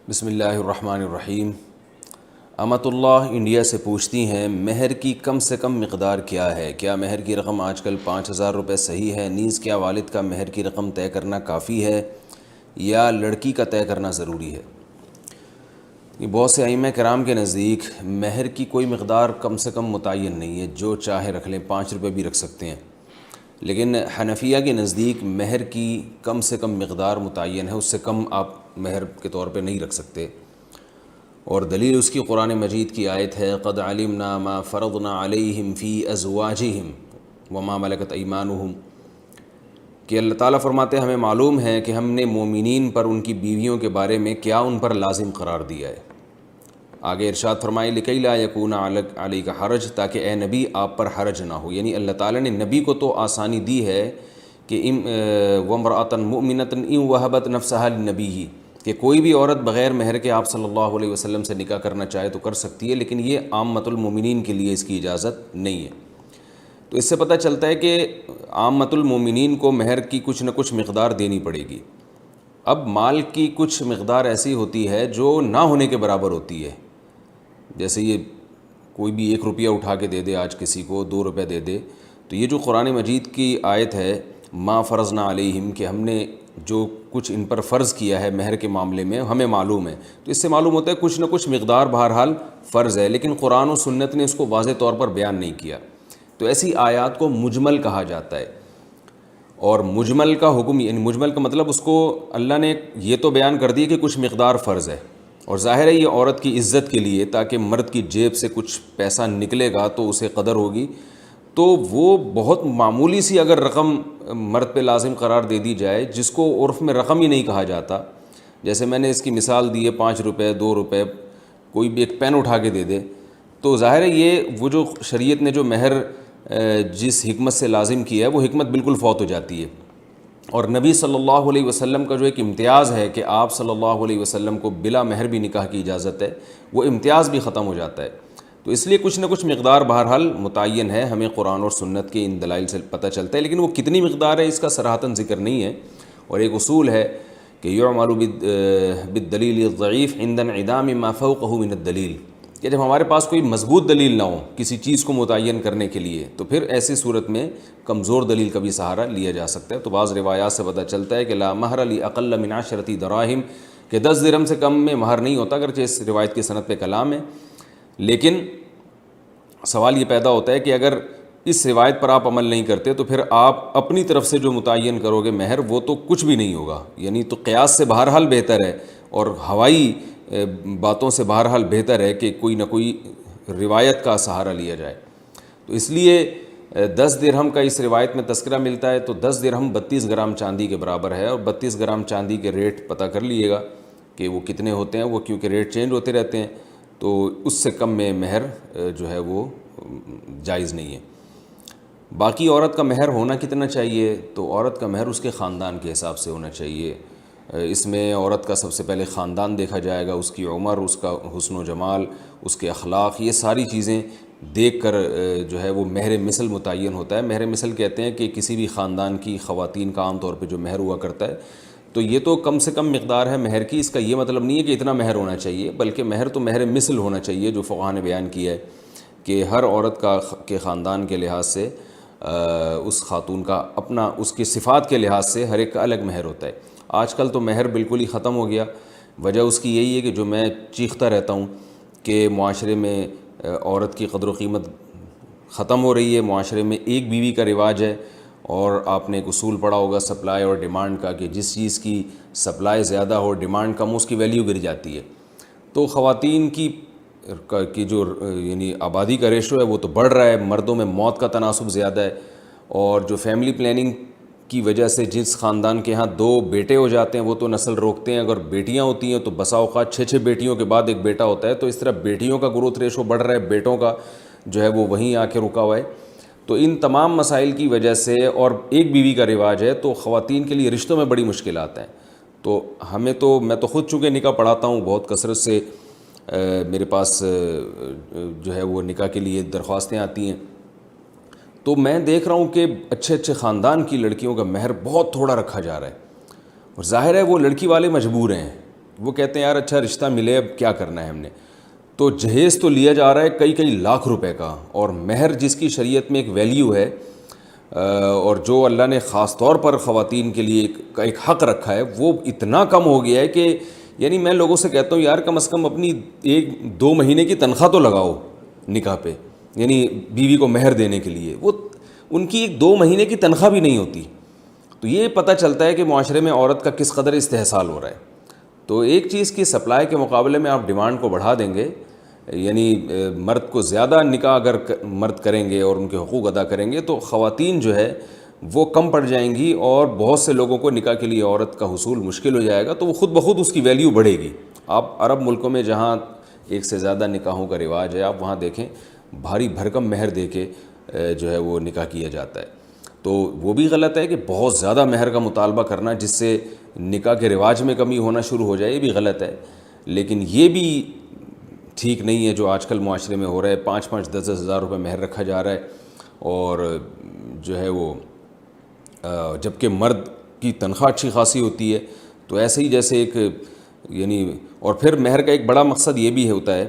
بسم اللہ الرحمن الرحیم۔ امت اللہ انڈیا سے پوچھتی ہیں مہر کی کم سے کم مقدار کیا ہے؟ کیا مہر کی رقم آج کل 5,000 روپے صحیح ہے؟ نیز کیا والد کا مہر کی رقم طے کرنا کافی ہے یا لڑکی کا طے کرنا ضروری ہے؟ یہ بہت سے ائمہ کرام کے نزدیک مہر کی کوئی مقدار کم سے کم متعین نہیں ہے، جو چاہے رکھ لیں، 5 روپے بھی رکھ سکتے ہیں۔ لیکن حنفیہ کے نزدیک مہر کی کم سے کم مقدار متعین ہے، اس سے کم آپ مہر کے طور پہ نہیں رکھ سکتے، اور دلیل اس کی قرآن مجید کی آیت ہے قد علمنا ما فرضنا علیہم فی ازواجہم وما ملکت ایمانہم، کہ اللہ تعالیٰ فرماتے ہیں ہمیں معلوم ہے کہ ہم نے مومنین پر ان کی بیویوں کے بارے میں کیا ان پر لازم قرار دیا ہے۔ آگے ارشاد فرمائے لکی لا یکون علیک حرج، تاکہ اے نبی آپ پر حرج نہ ہو، یعنی اللہ تعالیٰ نے نبی کو تو آسانی دی ہے کہ وامرأۃ مؤمنۃ ان وہبت نفسہا لنبیہ، کہ کوئی بھی عورت بغیر مہر کے آپ صلی اللہ علیہ وسلم سے نکاح کرنا چاہے تو کر سکتی ہے، لیکن یہ عامۃ المومنین کے لیے اس کی اجازت نہیں ہے۔ تو اس سے پتہ چلتا ہے کہ عامۃ المومنین کو مہر کی کچھ نہ کچھ مقدار دینی پڑے گی۔ اب مال کی کچھ مقدار ایسی ہوتی ہے جو نہ ہونے کے برابر ہوتی ہے، جیسے یہ کوئی بھی 1 روپیہ اٹھا کے دے دے، آج کسی کو 2 روپے دے دے، تو یہ جو قرآن مجید کی آیت ہے ما فرضنا علیہم، کہ ہم نے جو کچھ ان پر فرض کیا ہے مہر کے معاملے میں ہمیں معلوم ہے، تو اس سے معلوم ہوتا ہے کچھ نہ کچھ مقدار بہرحال فرض ہے، لیکن قرآن و سنت نے اس کو واضح طور پر بیان نہیں کیا۔ تو ایسی آیات کو مجمل کہا جاتا ہے، اور مجمل کا حکم، یعنی مجمل کا مطلب اس کو اللہ نے یہ تو بیان کر دی کہ کچھ مقدار فرض ہے، اور ظاہر ہے یہ عورت کی عزت کے لیے، تاکہ مرد کی جیب سے کچھ پیسہ نکلے گا تو اسے قدر ہوگی، تو وہ بہت معمولی سی اگر رقم مرد پہ لازم قرار دے دی جائے، جس کو عرف میں رقم ہی نہیں کہا جاتا، جیسے میں نے اس کی مثال دی ہے 5 روپے 2 روپے، کوئی بھی ایک پین اٹھا کے دے دے، تو ظاہر ہے یہ وہ جو شریعت نے جو مہر جس حکمت سے لازم کی ہے وہ حکمت بالکل فوت ہو جاتی ہے۔ اور نبی صلی اللہ علیہ وسلم کا جو ایک امتیاز ہے کہ آپ صلی اللہ علیہ وسلم کو بلا مہر بھی نکاح کی اجازت ہے، وہ امتیاز بھی ختم ہو جاتا ہے۔ تو اس لیے کچھ نہ کچھ مقدار بہرحال متعین ہے، ہمیں قرآن اور سنت کے ان دلائل سے پتہ چلتا ہے، لیکن وہ کتنی مقدار ہے اس کا صراحتاً ذکر نہیں ہے۔ اور ایک اصول ہے کہ یعمل بالدلیل الضعیف عند انعدام ما فوقہ من الدلیل، کہ جب ہمارے پاس کوئی مضبوط دلیل نہ ہو کسی چیز کو متعین کرنے کے لیے، تو پھر ایسی صورت میں کمزور دلیل کا بھی سہارا لیا جا سکتا ہے۔ تو بعض روایات سے پتہ چلتا ہے کہ لا مہر لاقل من 10 دراہم، کہ 10 درہم سے کم میں مہر نہیں ہوتا، اگرچہ اس روایت کی سند پہ کلام ہے، لیکن سوال یہ پیدا ہوتا ہے کہ اگر اس روایت پر آپ عمل نہیں کرتے تو پھر آپ اپنی طرف سے جو متعین کرو گے مہر، وہ تو کچھ بھی نہیں ہوگا، یعنی تو قیاس سے بہرحال بہتر ہے، اور ہوائی باتوں سے بہرحال بہتر ہے کہ کوئی نہ کوئی روایت کا سہارا لیا جائے۔ تو اس لیے 10 درہم کا اس روایت میں تذکرہ ملتا ہے، تو 10 درہم 32 گرام چاندی کے برابر ہے، اور 32 گرام چاندی کے ریٹ پتہ کر لیے گا کہ وہ کتنے ہوتے ہیں، وہ کیونکہ ریٹ چینج ہوتے رہتے ہیں، تو اس سے کم میں مہر جو ہے وہ جائز نہیں ہے۔ باقی عورت کا مہر ہونا کتنا چاہیے؟ تو عورت کا مہر اس کے خاندان کے حساب سے ہونا چاہیے۔ اس میں عورت کا سب سے پہلے خاندان دیکھا جائے گا، اس کی عمر، اس کا حسن و جمال، اس کے اخلاق، یہ ساری چیزیں دیکھ کر جو ہے وہ مہر مثل متعین ہوتا ہے۔ مہر مثل کہتے ہیں کہ کسی بھی خاندان کی خواتین کا عام طور پہ جو مہر ہوا کرتا ہے، تو یہ تو کم سے کم مقدار ہے مہر کی، اس کا یہ مطلب نہیں ہے کہ اتنا مہر ہونا چاہیے، بلکہ مہر تو مہر مثل ہونا چاہیے، جو فقہاء نے بیان کیا ہے کہ ہر عورت کے خاندان کے لحاظ سے اس خاتون کا اپنا، اس کی صفات کے لحاظ سے ہر ایک کا الگ مہر ہوتا ہے۔ آج کل تو مہر بالکل ہی ختم ہو گیا، وجہ اس کی یہی ہے کہ جو میں چیختا رہتا ہوں کہ معاشرے میں عورت کی قدر و قیمت ختم ہو رہی ہے، معاشرے میں ایک بیوی کا رواج ہے، اور آپ نے ایک اصول پڑھا ہوگا سپلائی اور ڈیمانڈ کا، کہ جس چیز کی سپلائی زیادہ ہو، ڈیمانڈ کم، اس کی ویلیو گر جاتی ہے۔ تو خواتین کی جو یعنی آبادی کا ریشو ہے وہ تو بڑھ رہا ہے، مردوں میں موت کا تناسب زیادہ ہے، اور جو فیملی پلاننگ کی وجہ سے جس خاندان کے ہاں 2 بیٹے ہو جاتے ہیں وہ تو نسل روکتے ہیں، اگر بیٹیاں ہوتی ہیں تو بسا اوقات 6 بیٹیوں کے بعد ایک بیٹا ہوتا ہے، تو اس طرح بیٹیوں کا گروتھ ریشو بڑھ رہا ہے، بیٹوں کا جو ہے وہ وہیں آ کے رکا ہوا ہے۔ تو ان تمام مسائل کی وجہ سے، اور ایک بیوی کا رواج ہے، تو خواتین کے لیے رشتوں میں بڑی مشکلات ہیں۔ تو میں تو خود چونکہ نکاح پڑھاتا ہوں، بہت کثرت سے میرے پاس جو ہے وہ نکاح کے لیے درخواستیں آتی ہیں، تو میں دیکھ رہا ہوں کہ اچھے اچھے خاندان کی لڑکیوں کا مہر بہت تھوڑا رکھا جا رہا ہے، اور ظاہر ہے وہ لڑکی والے مجبور ہیں، وہ کہتے ہیں یار اچھا رشتہ ملے اب کیا کرنا ہے ہم نے. تو جہیز تو لیا جا رہا ہے کئی لاکھ روپے کا, اور مہر جس کی شریعت میں ایک ویلیو ہے اور جو اللہ نے خاص طور پر خواتین کے لیے ایک حق رکھا ہے, وہ اتنا کم ہو گیا ہے کہ یعنی میں لوگوں سے کہتا ہوں یار کم از کم اپنی 1-2 مہینے کی تنخواہ تو لگاؤ نکاح پہ, یعنی بیوی کو مہر دینے کے لیے. وہ ان کی 2 مہینے کی تنخواہ بھی نہیں ہوتی. تو یہ پتہ چلتا ہے کہ معاشرے میں عورت کا کس قدر استحصال ہو رہا ہے. تو ایک چیز کی سپلائی کے مقابلے میں آپ ڈیمانڈ کو بڑھا دیں گے, یعنی مرد کو زیادہ نکاح اگر مرد کریں گے اور ان کے حقوق ادا کریں گے تو خواتین جو ہے وہ کم پڑ جائیں گی, اور بہت سے لوگوں کو نکاح کے لیے عورت کا حصول مشکل ہو جائے گا. تو وہ خود بخود اس کی ویلیو بڑھے گی. آپ عرب ملکوں میں جہاں ایک سے زیادہ نکاحوں کا رواج ہے, آپ وہاں دیکھیں بھاری بھرکم مہر دے کے جو ہے وہ نکاح کیا جاتا ہے. تو وہ بھی غلط ہے کہ بہت زیادہ مہر کا مطالبہ کرنا جس سے نکاح کے رواج میں کمی ہونا شروع ہو جائے, یہ بھی غلط ہے. لیکن یہ بھی ٹھیک نہیں ہے جو آج کل معاشرے میں ہو رہا ہے. 5-10 ہزار روپے مہر رکھا جا رہا ہے, اور جو ہے وہ جب کہ مرد کی تنخواہ اچھی خاصی ہوتی ہے. تو ایسے ہی جیسے ایک یعنی, اور پھر مہر کا ایک بڑا مقصد یہ بھی ہوتا ہے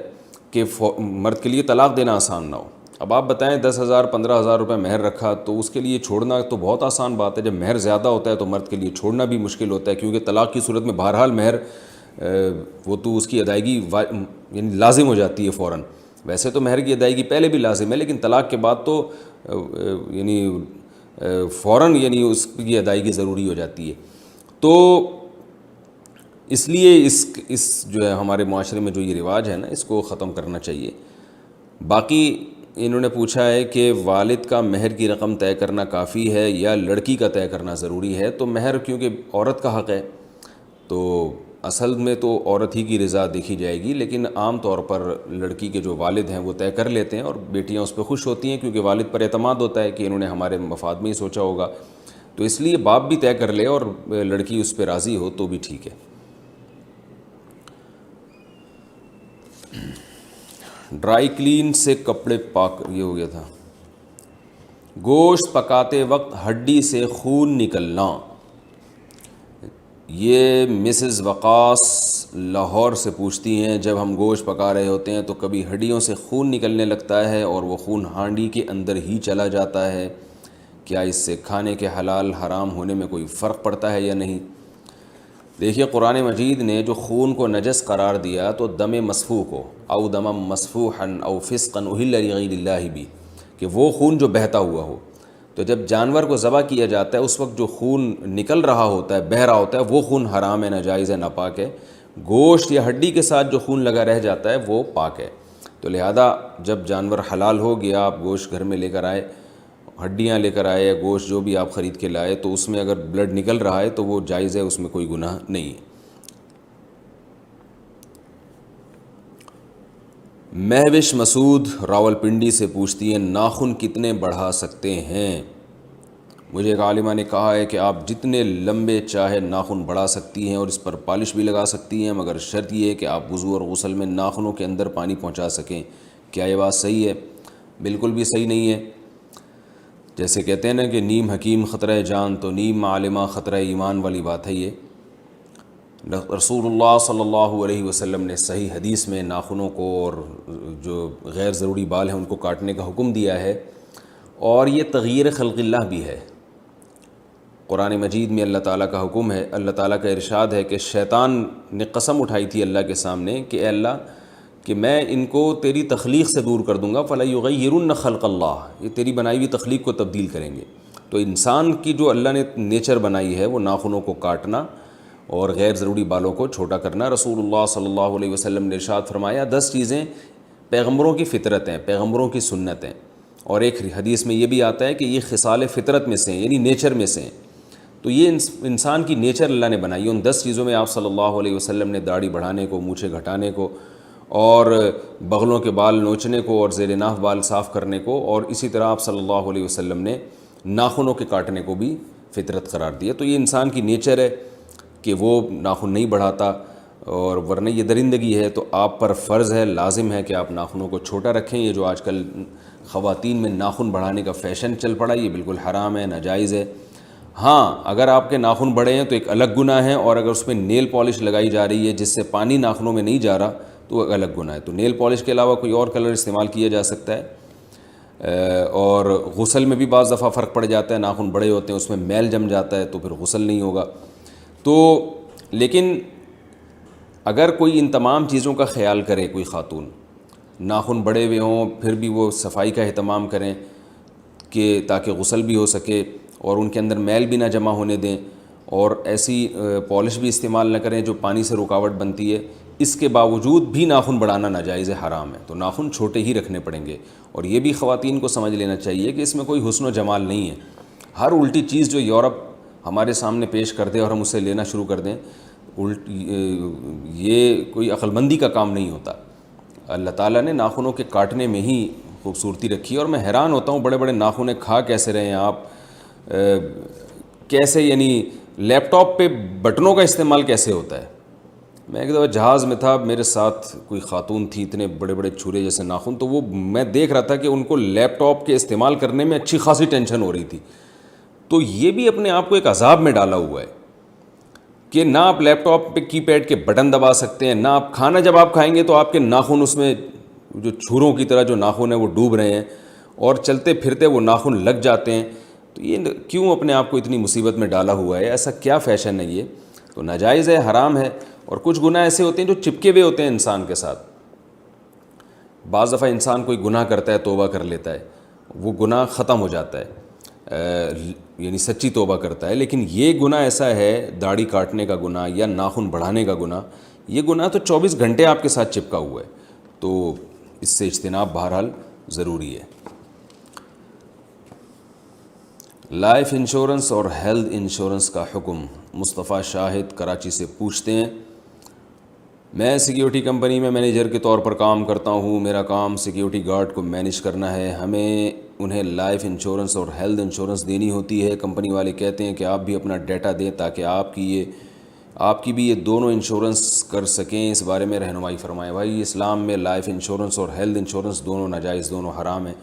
کہ مرد کے لیے طلاق دینا آسان نہ ہو. اب آپ بتائیں 10,000-15,000 روپے مہر رکھا تو اس کے لیے چھوڑنا تو بہت آسان بات ہے. جب مہر زیادہ ہوتا ہے تو مرد کے لیے چھوڑنا بھی مشکل ہوتا ہے, کیونکہ طلاق کی صورت میں بہرحال مہر وہ تو اس کی ادائیگی یعنی لازم ہو جاتی ہے فوراً. ویسے تو مہر کی ادائیگی پہلے بھی لازم ہے, لیکن طلاق کے بعد تو یعنی فوراً یعنی اس کی ادائیگی ضروری ہو جاتی ہے. تو اس لیے اس جو ہے ہمارے معاشرے میں جو یہ رواج ہے نا, اس کو ختم کرنا چاہیے. باقی انہوں نے پوچھا ہے کہ والد کا مہر کی رقم طے کرنا کافی ہے یا لڑکی کا طے کرنا ضروری ہے. تو مہر کیونکہ عورت کا حق ہے تو اصل میں تو عورت ہی کی رضا دیکھی جائے گی, لیکن عام طور پر لڑکی کے جو والد ہیں وہ طے کر لیتے ہیں, اور بیٹیاں اس پہ خوش ہوتی ہیں کیونکہ والد پر اعتماد ہوتا ہے کہ انہوں نے ہمارے مفاد میں ہی سوچا ہوگا. تو اس لیے باپ بھی طے کر لے اور لڑکی اس پہ راضی ہو تو بھی ٹھیک ہے. ڈرائی کلین سے کپڑے پاک, یہ ہو گیا تھا. گوشت پکاتے وقت ہڈی سے خون نکلنا, یہ مسز وقاص لاہور سے پوچھتی ہیں. جب ہم گوشت پکا رہے ہوتے ہیں تو کبھی ہڈیوں سے خون نکلنے لگتا ہے اور وہ خون ہانڈی کے اندر ہی چلا جاتا ہے, کیا اس سے کھانے کے حلال حرام ہونے میں کوئی فرق پڑتا ہے یا نہیں؟ دیکھیے قرآن مجید نے جو خون کو نجس قرار دیا تو دم مسفوح کو, او دم مسفوحا او فسقا اہل لغیر اللہ بھی, کہ وہ خون جو بہتا ہوا ہو. تو جب جانور کو ذبح کیا جاتا ہے اس وقت جو خون نکل رہا ہوتا ہے, بہہ رہا ہوتا ہے, وہ خون حرام ہے, ناجائز ہے, ناپاک ہے. گوشت یا ہڈی کے ساتھ جو خون لگا رہ جاتا ہے وہ پاک ہے. تو لہذا جب جانور حلال ہو گیا, آپ گوشت گھر میں لے کر آئے, ہڈیاں لے کر آئے, گوشت جو بھی آپ خرید کے لائے, تو اس میں اگر بلڈ نکل رہا ہے تو وہ جائز ہے, اس میں کوئی گناہ نہیں ہے. مہوش مسعود راولپنڈی سے پوچھتی ہیں ناخن کتنے بڑھا سکتے ہیں؟ مجھے ایک عالمہ نے کہا ہے کہ آپ جتنے لمبے چاہے ناخن بڑھا سکتی ہیں اور اس پر پالش بھی لگا سکتی ہیں, مگر شرط یہ ہے کہ آپ وضو اور غسل میں ناخنوں کے اندر پانی پہنچا سکیں. کیا یہ بات صحیح ہے؟ بالکل بھی صحیح نہیں ہے. جیسے کہتے ہیں نا کہ نیم حکیم خطرہ جان تو نیم عالمہ خطرہ ایمان والی بات ہے. یہ رسول اللہ صلی اللہ علیہ وسلم نے صحیح حدیث میں ناخنوں کو اور جو غیر ضروری بال ہیں ان کو کاٹنے کا حکم دیا ہے, اور یہ تغییر خلق اللہ بھی ہے. قرآن مجید میں اللہ تعالیٰ کا حکم ہے, اللہ تعالیٰ کا ارشاد ہے کہ شیطان نے قسم اٹھائی تھی اللہ کے سامنے کہ اے اللہ کہ میں ان کو تیری تخلیق سے دور کر دوں گا, فَلَا يُغَيِّرُنَّ خَلْقَ اللَّهِ, یہ تیری بنائی ہوئی تخلیق کو تبدیل کریں گے. تو انسان کی جو اللہ نے نیچر بنائی ہے وہ ناخنوں کو کاٹنا اور غیر ضروری بالوں کو چھوٹا کرنا. رسول اللہ صلی اللہ علیہ وسلم نے ارشاد فرمایا 10 چیزیں پیغمبروں کی فطرت ہیں, پیغمبروں کی سنت ہیں, اور ایک حدیث میں یہ بھی آتا ہے کہ یہ خصال فطرت میں سے ہیں, یعنی نیچر میں سے ہیں. تو یہ انسان کی نیچر اللہ نے بنائی ہے. ان 10 چیزوں میں آپ صلی اللہ علیہ وسلم نے داڑھی بڑھانے کو, مونچھیں گھٹانے کو, اور بغلوں کے بال نوچنے کو, اور زیر ناف بال صاف کرنے کو, اور اسی طرح آپ صلی اللہ علیہ وسلم نے ناخنوں کے کاٹنے کو بھی فطرت قرار دیا. تو یہ انسان کی نیچر ہے کہ وہ ناخن نہیں بڑھاتا, اور ورنہ یہ درندگی ہے. تو آپ پر فرض ہے, لازم ہے کہ آپ ناخنوں کو چھوٹا رکھیں. یہ جو آج کل خواتین میں ناخن بڑھانے کا فیشن چل پڑا, یہ بالکل حرام ہے, ناجائز ہے. ہاں اگر آپ کے ناخن بڑے ہیں تو ایک الگ گناہ ہے، اور اگر اس میں نیل پالش لگائی جا رہی ہے جس سے پانی ناخنوں میں نہیں جا رہا تو وہ الگ گناہ ہے۔ تو نیل پالش کے علاوہ کوئی اور کلر استعمال کیا جا سکتا ہے۔ اور غسل میں بھی بعض دفعہ فرق پڑ جاتا ہے، ناخن بڑے ہوتے ہیں اس میں میل جم جاتا ہے تو پھر غسل نہیں ہوگا۔ تو لیکن اگر کوئی ان تمام چیزوں کا خیال کرے، کوئی خاتون ناخن بڑے ہوئے ہوں پھر بھی وہ صفائی کا اہتمام کریں کہ تاکہ غسل بھی ہو سکے اور ان کے اندر میل بھی نہ جمع ہونے دیں، اور ایسی پالش بھی استعمال نہ کریں جو پانی سے رکاوٹ بنتی ہے، اس کے باوجود بھی ناخن بڑھانا ناجائز ہے، حرام ہے، تو ناخن چھوٹے ہی رکھنے پڑیں گے۔ اور یہ بھی خواتین کو سمجھ لینا چاہیے کہ اس میں کوئی حسن و جمال نہیں ہے۔ ہر الٹی چیز جو یورپ ہمارے سامنے پیش کر دے اور ہم اسے لینا شروع کر دیں، یہ کوئی عقل مندی کا کام نہیں ہوتا۔ اللہ تعالیٰ نے ناخنوں کے کاٹنے میں ہی خوبصورتی رکھی ہے، اور میں حیران ہوتا ہوں بڑے بڑے ناخنیں کھا کیسے رہے ہیں آپ، کیسے یعنی لیپ ٹاپ پہ بٹنوں کا استعمال کیسے ہوتا ہے۔ میں ایک دفعہ جہاز میں تھا، میرے ساتھ کوئی خاتون تھی، اتنے بڑے بڑے چھرے جیسے ناخن، تو وہ میں دیکھ رہا تھا کہ ان کو لیپ ٹاپ کے استعمال کرنے میں اچھی خاصی ٹینشن ہو رہی تھی۔ تو یہ بھی اپنے آپ کو ایک عذاب میں ڈالا ہوا ہے کہ نہ آپ لیپ ٹاپ پہ کی پیڈ کے بٹن دبا سکتے ہیں، نہ آپ کھانا جب آپ کھائیں گے تو آپ کے ناخن اس میں جو چھروں کی طرح جو ناخن ہیں وہ ڈوب رہے ہیں، اور چلتے پھرتے وہ ناخن لگ جاتے ہیں۔ تو یہ کیوں اپنے آپ کو اتنی مصیبت میں ڈالا ہوا ہے؟ ایسا کیا فیشن ہے یہ؟ تو ناجائز ہے، حرام ہے۔ اور کچھ گناہ ایسے ہوتے ہیں جو چپکے ہوئے ہوتے ہیں انسان کے ساتھ۔ بعض دفعہ انسان کوئی گناہ کرتا ہے، توبہ کر لیتا ہے، وہ گناہ ختم ہو جاتا ہے، یعنی سچی توبہ کرتا ہے، لیکن یہ گناہ ایسا ہے، داڑھی کاٹنے کا گناہ یا ناخن بڑھانے کا گناہ، یہ گناہ تو 24 گھنٹے آپ کے ساتھ چپکا ہوا ہے، تو اس سے اجتناب بہرحال ضروری ہے۔ لائف انشورنس اور ہیلتھ انشورنس کا حکم۔ مصطفیٰ شاہد کراچی سے پوچھتے ہیں، میں سیکیورٹی کمپنی میں مینیجر کے طور پر کام کرتا ہوں، میرا کام سیکیورٹی گارڈ کو مینیج کرنا ہے، ہمیں انہیں لائف انشورنس اور ہیلتھ انشورنس دینی ہوتی ہے، کمپنی والے کہتے ہیں کہ آپ بھی اپنا ڈیٹا دیں تاکہ آپ کی بھی یہ دونوں انشورنس کر سکیں، اس بارے میں رہنمائی فرمائیں۔ بھائی اسلام میں لائف انشورنس اور ہیلتھ انشورنس دونوں ناجائز، دونوں حرام ہیں،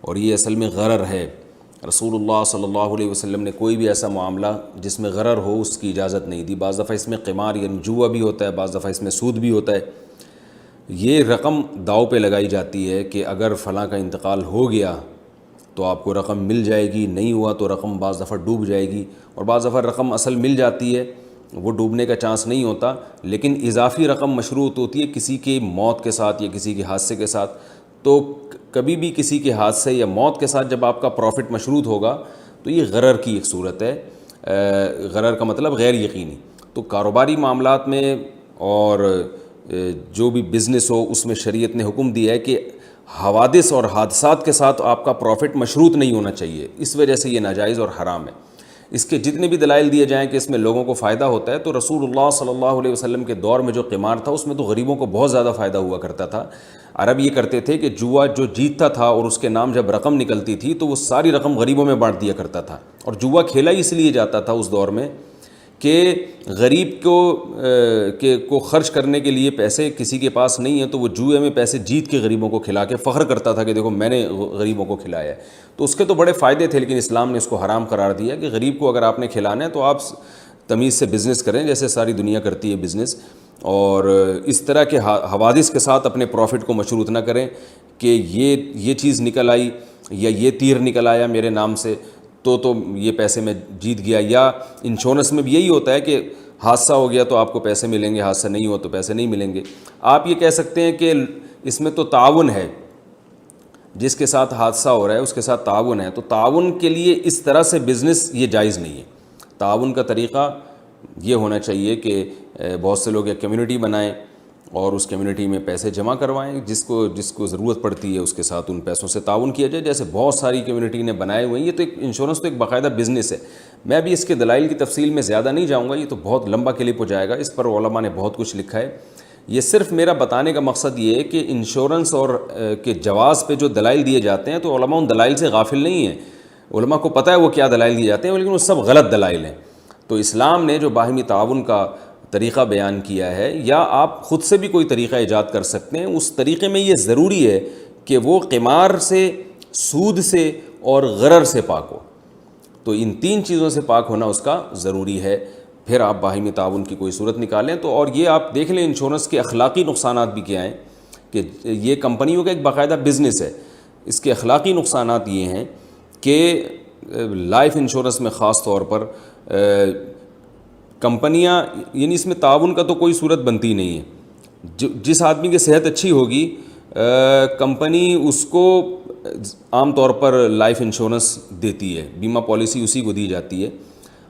اور یہ اصل میں غرر ہے۔ رسول اللہ صلی اللہ علیہ وسلم نے کوئی بھی ایسا معاملہ جس میں غرر ہو اس کی اجازت نہیں دی۔ بعض دفعہ اس میں قمار یعنی جوا بھی ہوتا ہے، بعض دفعہ اس میں سود بھی ہوتا ہے۔ یہ رقم داؤ پہ لگائی جاتی ہے کہ اگر فلاں کا انتقال ہو گیا تو آپ کو رقم مل جائے گی، نہیں ہوا تو رقم بعض دفعہ ڈوب جائے گی، اور بعض دفعہ رقم اصل مل جاتی ہے، وہ ڈوبنے کا چانس نہیں ہوتا، لیکن اضافی رقم مشروط ہوتی ہے کسی کی موت کے ساتھ یا کسی کے حادثے کے ساتھ۔ تو کبھی بھی کسی کے حادثے یا موت کے ساتھ جب آپ کا پروفٹ مشروط ہوگا تو یہ غرر کی ایک صورت ہے۔ غرر کا مطلب غیر یقینی۔ تو کاروباری معاملات میں اور جو بھی بزنس ہو اس میں شریعت نے حکم دیا ہے کہ حوادث اور حادثات کے ساتھ آپ کا پروفٹ مشروط نہیں ہونا چاہیے، اس وجہ سے یہ ناجائز اور حرام ہے۔ اس کے جتنے بھی دلائل دیے جائیں کہ اس میں لوگوں کو فائدہ ہوتا ہے، تو رسول اللہ صلی اللہ علیہ وسلم کے دور میں جو قمار تھا اس میں تو غریبوں کو بہت زیادہ فائدہ ہوا کرتا تھا۔ عرب یہ کرتے تھے کہ جوا جو جیتتا تھا اور اس کے نام جب رقم نکلتی تھی تو وہ ساری رقم غریبوں میں بانٹ دیا کرتا تھا، اور جوا کھیلا اس لیے جاتا تھا اس دور میں کہ غریب کو خرچ کرنے کے لیے پیسے کسی کے پاس نہیں ہیں، تو وہ جوئے میں پیسے جیت کے غریبوں کو کھلا کے فخر کرتا تھا کہ دیکھو میں نے غریبوں کو کھلایا ہے۔ تو اس کے تو بڑے فائدے تھے، لیکن اسلام نے اس کو حرام قرار دیا کہ غریب کو اگر آپ نے کھلانا ہے تو آپ تمیز سے بزنس کریں جیسے ساری دنیا کرتی ہے بزنس، اور اس طرح کے حوادث کے ساتھ اپنے پروفٹ کو مشروط نہ کریں کہ یہ چیز نکل آئی یا یہ تیر نکل آیا میرے نام سے تو یہ پیسے میں جیت گیا۔ یا انشورنس میں بھی یہی ہوتا ہے کہ حادثہ ہو گیا تو آپ کو پیسے ملیں گے، حادثہ نہیں ہوا تو پیسے نہیں ملیں گے۔ آپ یہ کہہ سکتے ہیں کہ اس میں تو تعاون ہے، جس کے ساتھ حادثہ ہو رہا ہے اس کے ساتھ تعاون ہے، تو تعاون کے لیے اس طرح سے بزنس یہ جائز نہیں ہے۔ تعاون کا طریقہ یہ ہونا چاہیے کہ بہت سے لوگ ایک کمیونٹی بنائیں اور اس کمیونٹی میں پیسے جمع کروائیں، جس کو ضرورت پڑتی ہے اس کے ساتھ ان پیسوں سے تعاون کیا جائے، جیسے بہت ساری کمیونٹی نے بنائے ہوئے ہیں۔ یہ تو ایک انشورنس تو ایک باقاعدہ بزنس ہے۔ میں ابھی اس کے دلائل کی تفصیل میں زیادہ نہیں جاؤں گا، یہ تو بہت لمبا کلپ ہو جائے گا، اس پر علماء نے بہت کچھ لکھا ہے۔ یہ صرف میرا بتانے کا مقصد یہ ہے کہ انشورنس اور کے جواز پہ جو دلائل دیے جاتے ہیں تو علماء ان دلائل سے غافل نہیں ہیں، علماء کو پتہ ہے وہ کیا دلائل دیے جاتے ہیں، لیکن وہ سب غلط دلائل ہیں۔ تو اسلام نے جو باہمی تعاون کا طریقہ بیان کیا ہے، یا آپ خود سے بھی کوئی طریقہ ایجاد کر سکتے ہیں، اس طریقے میں یہ ضروری ہے کہ وہ قمار سے، سود سے اور غرر سے پاک ہو۔ تو ان 3 چیزوں سے پاک ہونا اس کا ضروری ہے، پھر آپ باہمی تعاون کی کوئی صورت نکالیں۔ تو اور یہ آپ دیکھ لیں انشورنس کے اخلاقی نقصانات بھی کیا ہیں، کہ یہ کمپنیوں کا ایک باقاعدہ بزنس ہے۔ اس کے اخلاقی نقصانات یہ ہیں کہ لائف انشورنس میں خاص طور پر کمپنیاں، یعنی اس میں تعاون کا تو کوئی صورت بنتی نہیں ہے۔ جس آدمی کی صحت اچھی ہوگی کمپنی اس کو عام طور پر لائف انشورنس دیتی ہے، بیمہ پالیسی اسی کو دی جاتی ہے،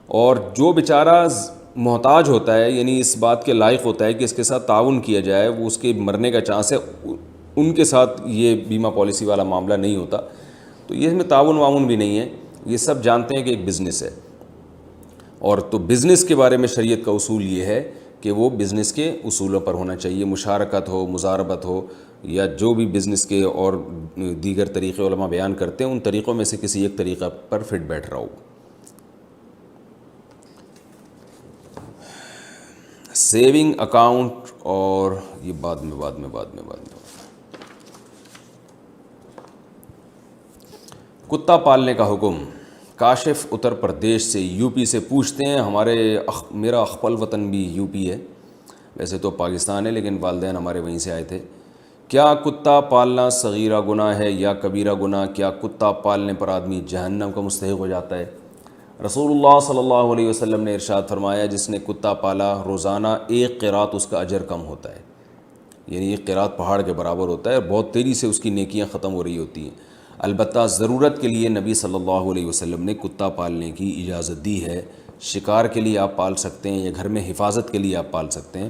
اور جو بیچارہ محتاج ہوتا ہے، یعنی اس بات کے لائق ہوتا ہے کہ اس کے ساتھ تعاون کیا جائے، وہ اس کے مرنے کا چانس ہے، ان کے ساتھ یہ بیمہ پالیسی والا معاملہ نہیں ہوتا۔ تو یہ اس میں تعاون بھی نہیں ہے، یہ سب جانتے ہیں کہ ایک بزنس ہے۔ اور تو بزنس کے بارے میں شریعت کا اصول یہ ہے کہ وہ بزنس کے اصولوں پر ہونا چاہیے، مشارکت ہو، مضاربت ہو، یا جو بھی بزنس کے اور دیگر طریقے علماء بیان کرتے ہیں ان طریقوں میں سے کسی ایک طریقہ پر فٹ بیٹھ رہا ہو۔ سیونگ اکاؤنٹ، اور یہ بعد میں کتا پالنے کا حکم۔ کاشف اتر پردیش سے، یو پی سے پوچھتے ہیں، میرا اخپل وطن بھی یو پی ہے، ویسے تو پاکستان ہے لیکن والدین ہمارے وہیں سے آئے تھے۔ کیا کتا پالنا صغیرہ گناہ ہے یا کبیرہ گناہ؟ کیا کتا پالنے پر آدمی جہنم کا مستحق ہو جاتا ہے؟ رسول اللہ صلی اللہ علیہ وسلم نے ارشاد فرمایا، جس نے کتا پالا روزانہ 1 قیرات اس کا اجر کم ہوتا ہے، یعنی 1 قیرات پہاڑ کے برابر ہوتا ہے، اور بہت تیزی سے اس کی نیکیاں ختم ہو رہی ہوتی ہیں۔ البتہ ضرورت کے لیے نبی صلی اللہ علیہ وسلم نے کتا پالنے کی اجازت دی ہے۔ شکار کے لیے آپ پال سکتے ہیں یا گھر میں حفاظت کے لیے آپ پال سکتے ہیں،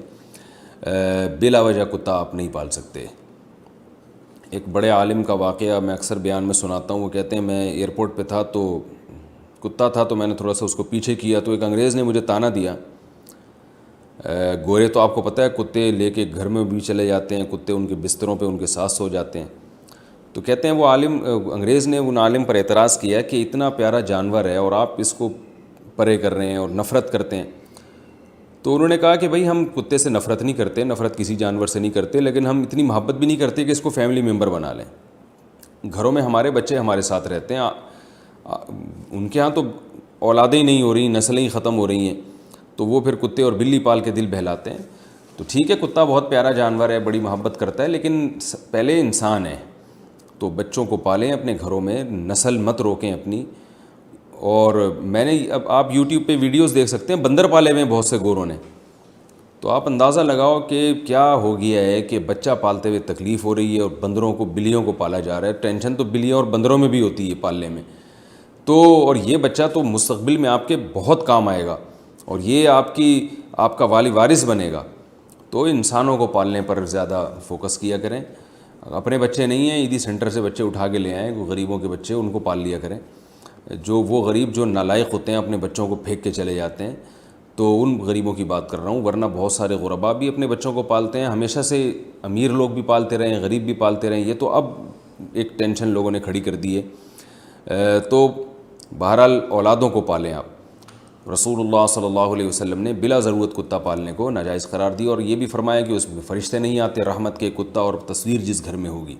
بلا وجہ کتا آپ نہیں پال سکتے۔ ایک بڑے عالم کا واقعہ میں اکثر بیان میں سناتا ہوں، وہ کہتے ہیں میں ایئرپورٹ پہ تھا تو کتا تھا، تو میں نے تھوڑا سا اس کو پیچھے کیا تو ایک انگریز نے مجھے طعنہ دیا۔ گورے تو آپ کو پتہ ہے کتے لے کے گھر میں بھی چلے جاتے ہیں، کتے ان کے بستروں پہ ان کے ساتھ سو جاتے ہیں۔ تو کہتے ہیں وہ انگریز نے ان عالم پر اعتراض کیا کہ اتنا پیارا جانور ہے اور آپ اس کو پرے کر رہے ہیں اور نفرت کرتے ہیں۔ تو انہوں نے کہا کہ بھائی ہم کتے سے نفرت نہیں کرتے، نفرت کسی جانور سے نہیں کرتے، لیکن ہم اتنی محبت بھی نہیں کرتے کہ اس کو فیملی ممبر بنا لیں۔ گھروں میں ہمارے بچے ہمارے ساتھ رہتے ہیں، ان کے ہاں تو اولادیں ہی نہیں ہو رہی، نسلیں ہی ختم ہو رہی ہیں، تو وہ پھر کتے اور بلی پال کے دل بہلاتے ہیں۔ تو ٹھیک ہے، کتا بہت پیارا جانور ہے، بڑی محبت کرتا ہے، لیکن پہلے انسان ہے، تو بچوں کو پالیں اپنے گھروں میں، نسل مت روکیں اپنی۔ اور میں نے اب آپ یوٹیوب پہ ویڈیوز دیکھ سکتے ہیں، بندر پالے ہوئے ہیں بہت سے گوروں نے، تو آپ اندازہ لگاؤ کہ کیا ہو گیا ہے کہ بچہ پالتے ہوئے تکلیف ہو رہی ہے اور بندروں کو، بلیوں کو پالا جا رہا ہے۔ ٹینشن تو بلیوں اور بندروں میں بھی ہوتی ہے پالنے میں، تو اور یہ بچہ تو مستقبل میں آپ کے بہت کام آئے گا اور یہ آپ کا والی وارث بنے گا۔ تو انسانوں کو پالنے پر زیادہ فوکس کیا کریں۔ اپنے بچے نہیں ہیں، عیدی سینٹر سے بچے اٹھا کے لے آئیں، غریبوں کے بچے، ان کو پال لیا کریں۔ جو وہ غریب جو نالائق ہوتے ہیں اپنے بچوں کو پھینک کے چلے جاتے ہیں، تو ان غریبوں کی بات کر رہا ہوں، ورنہ بہت سارے غربا بھی اپنے بچوں کو پالتے ہیں۔ ہمیشہ سے امیر لوگ بھی پالتے رہے ہیں، غریب بھی پالتے رہے ہیں، یہ تو اب ایک ٹینشن لوگوں نے کھڑی کر دی ہے۔ تو بہرحال اولادوں کو پالیں آپ۔ رسول اللہ صلی اللہ علیہ وسلم نے بلا ضرورت کتا پالنے کو ناجائز قرار دی، اور یہ بھی فرمایا کہ اس میں فرشتے نہیں آتے رحمت کے، کتا اور تصویر جس گھر میں ہوگی۔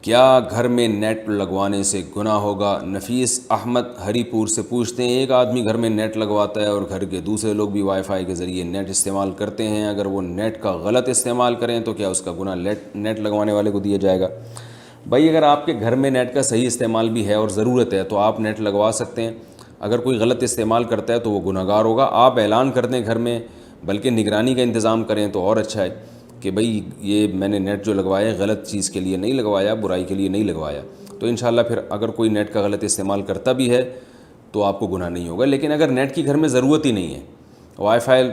کیا گھر میں نیٹ لگوانے سے گناہ ہوگا؟ نفیس احمد ہری پور سے پوچھتے ہیں، ایک آدمی گھر میں نیٹ لگواتا ہے اور گھر کے دوسرے لوگ بھی وائی فائی کے ذریعے نیٹ استعمال کرتے ہیں، اگر وہ نیٹ کا غلط استعمال کریں تو کیا اس کا گناہ نیٹ لگوانے والے کو دیا جائے گا؟ بھائی اگر آپ کے گھر میں نیٹ کا صحیح استعمال بھی ہے اور ضرورت ہے تو آپ نیٹ لگوا سکتے ہیں، اگر کوئی غلط استعمال کرتا ہے تو وہ گنہگار ہوگا۔ آپ اعلان کر دیں گھر میں، بلکہ نگرانی کا انتظام کریں تو اور اچھا ہے کہ بھئی یہ میں نے نیٹ جو لگوایا ہے غلط چیز کے لیے نہیں لگوایا، برائی کے لیے نہیں لگوایا، تو انشاءاللہ پھر اگر کوئی نیٹ کا غلط استعمال کرتا بھی ہے تو آپ کو گناہ نہیں ہوگا۔ لیکن اگر نیٹ کی گھر میں ضرورت ہی نہیں ہے، وائی فائی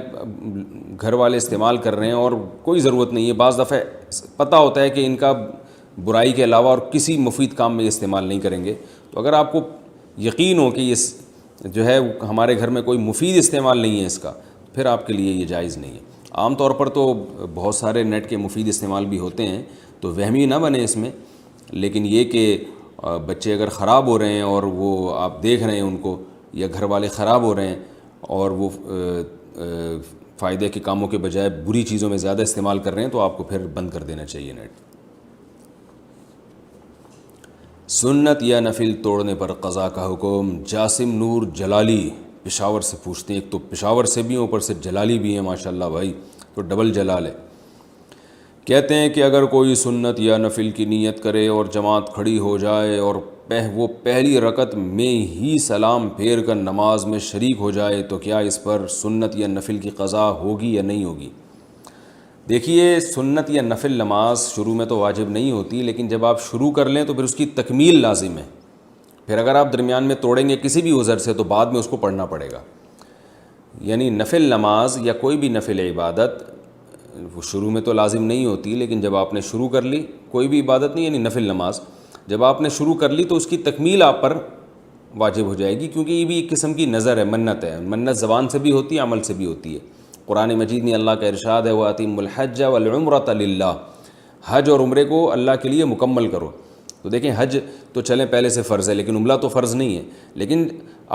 گھر والے استعمال کر رہے ہیں اور کوئی ضرورت نہیں ہے، بعض دفعہ پتہ ہوتا ہے کہ ان کا برائی کے علاوہ اور کسی مفید کام میں استعمال نہیں کریں گے، تو اگر آپ کو یقین ہو کہ یہ جو ہے ہمارے گھر میں کوئی مفید استعمال نہیں ہے اس کا، پھر آپ کے لیے یہ جائز نہیں ہے۔ عام طور پر تو بہت سارے نیٹ کے مفید استعمال بھی ہوتے ہیں، تو وہمی نہ بنے اس میں، لیکن یہ کہ بچے اگر خراب ہو رہے ہیں اور وہ آپ دیکھ رہے ہیں ان کو، یا گھر والے خراب ہو رہے ہیں اور وہ فائدے کے کاموں کے بجائے بری چیزوں میں زیادہ استعمال کر رہے ہیں، تو آپ کو پھر بند کر دینا چاہیے نیٹ۔ سنت یا نفل توڑنے پر قضا کا حکم۔ جاسم نور جلالی پشاور سے پوچھتے ہیں، ایک تو پشاور سے بھی ہیں اوپر سے جلالی بھی ہیں، ماشاءاللہ بھائی تو ڈبل جلال ہے۔ کہتے ہیں کہ اگر کوئی سنت یا نفل کی نیت کرے اور جماعت کھڑی ہو جائے اور وہ پہلی رکعت میں ہی سلام پھیر کر نماز میں شریک ہو جائے تو کیا اس پر سنت یا نفل کی قضا ہوگی یا نہیں ہوگی؟ دیکھیے، سنت یا نفل نماز شروع میں تو واجب نہیں ہوتی، لیکن جب آپ شروع کر لیں تو پھر اس کی تکمیل لازم ہے۔ پھر اگر آپ درمیان میں توڑیں گے کسی بھی عذر سے تو بعد میں اس کو پڑھنا پڑے گا۔ یعنی نفل نماز یا کوئی بھی نفل عبادت وہ شروع میں تو لازم نہیں ہوتی، لیکن جب آپ نے شروع کر لی، کوئی بھی عبادت نہیں یعنی نفل نماز جب آپ نے شروع کر لی تو اس کی تکمیل آپ پر واجب ہو جائے گی، کیونکہ یہ بھی ایک قسم کی نظر ہے، منت ہے۔ منت زبان سے بھی ہوتی ہے، عمل سے بھی ہوتی ہے۔ قرآن مجید میں اللہ کا ارشاد ہے وَأَتِمُّ الْحَجَّ وَالْعُمْرَةَ لِلَّهِ، حج اور عمرے کو اللہ کے لیے مکمل کرو۔ تو دیکھیں، حج تو چلیں پہلے سے فرض ہے، لیکن عمرہ تو فرض نہیں ہے، لیکن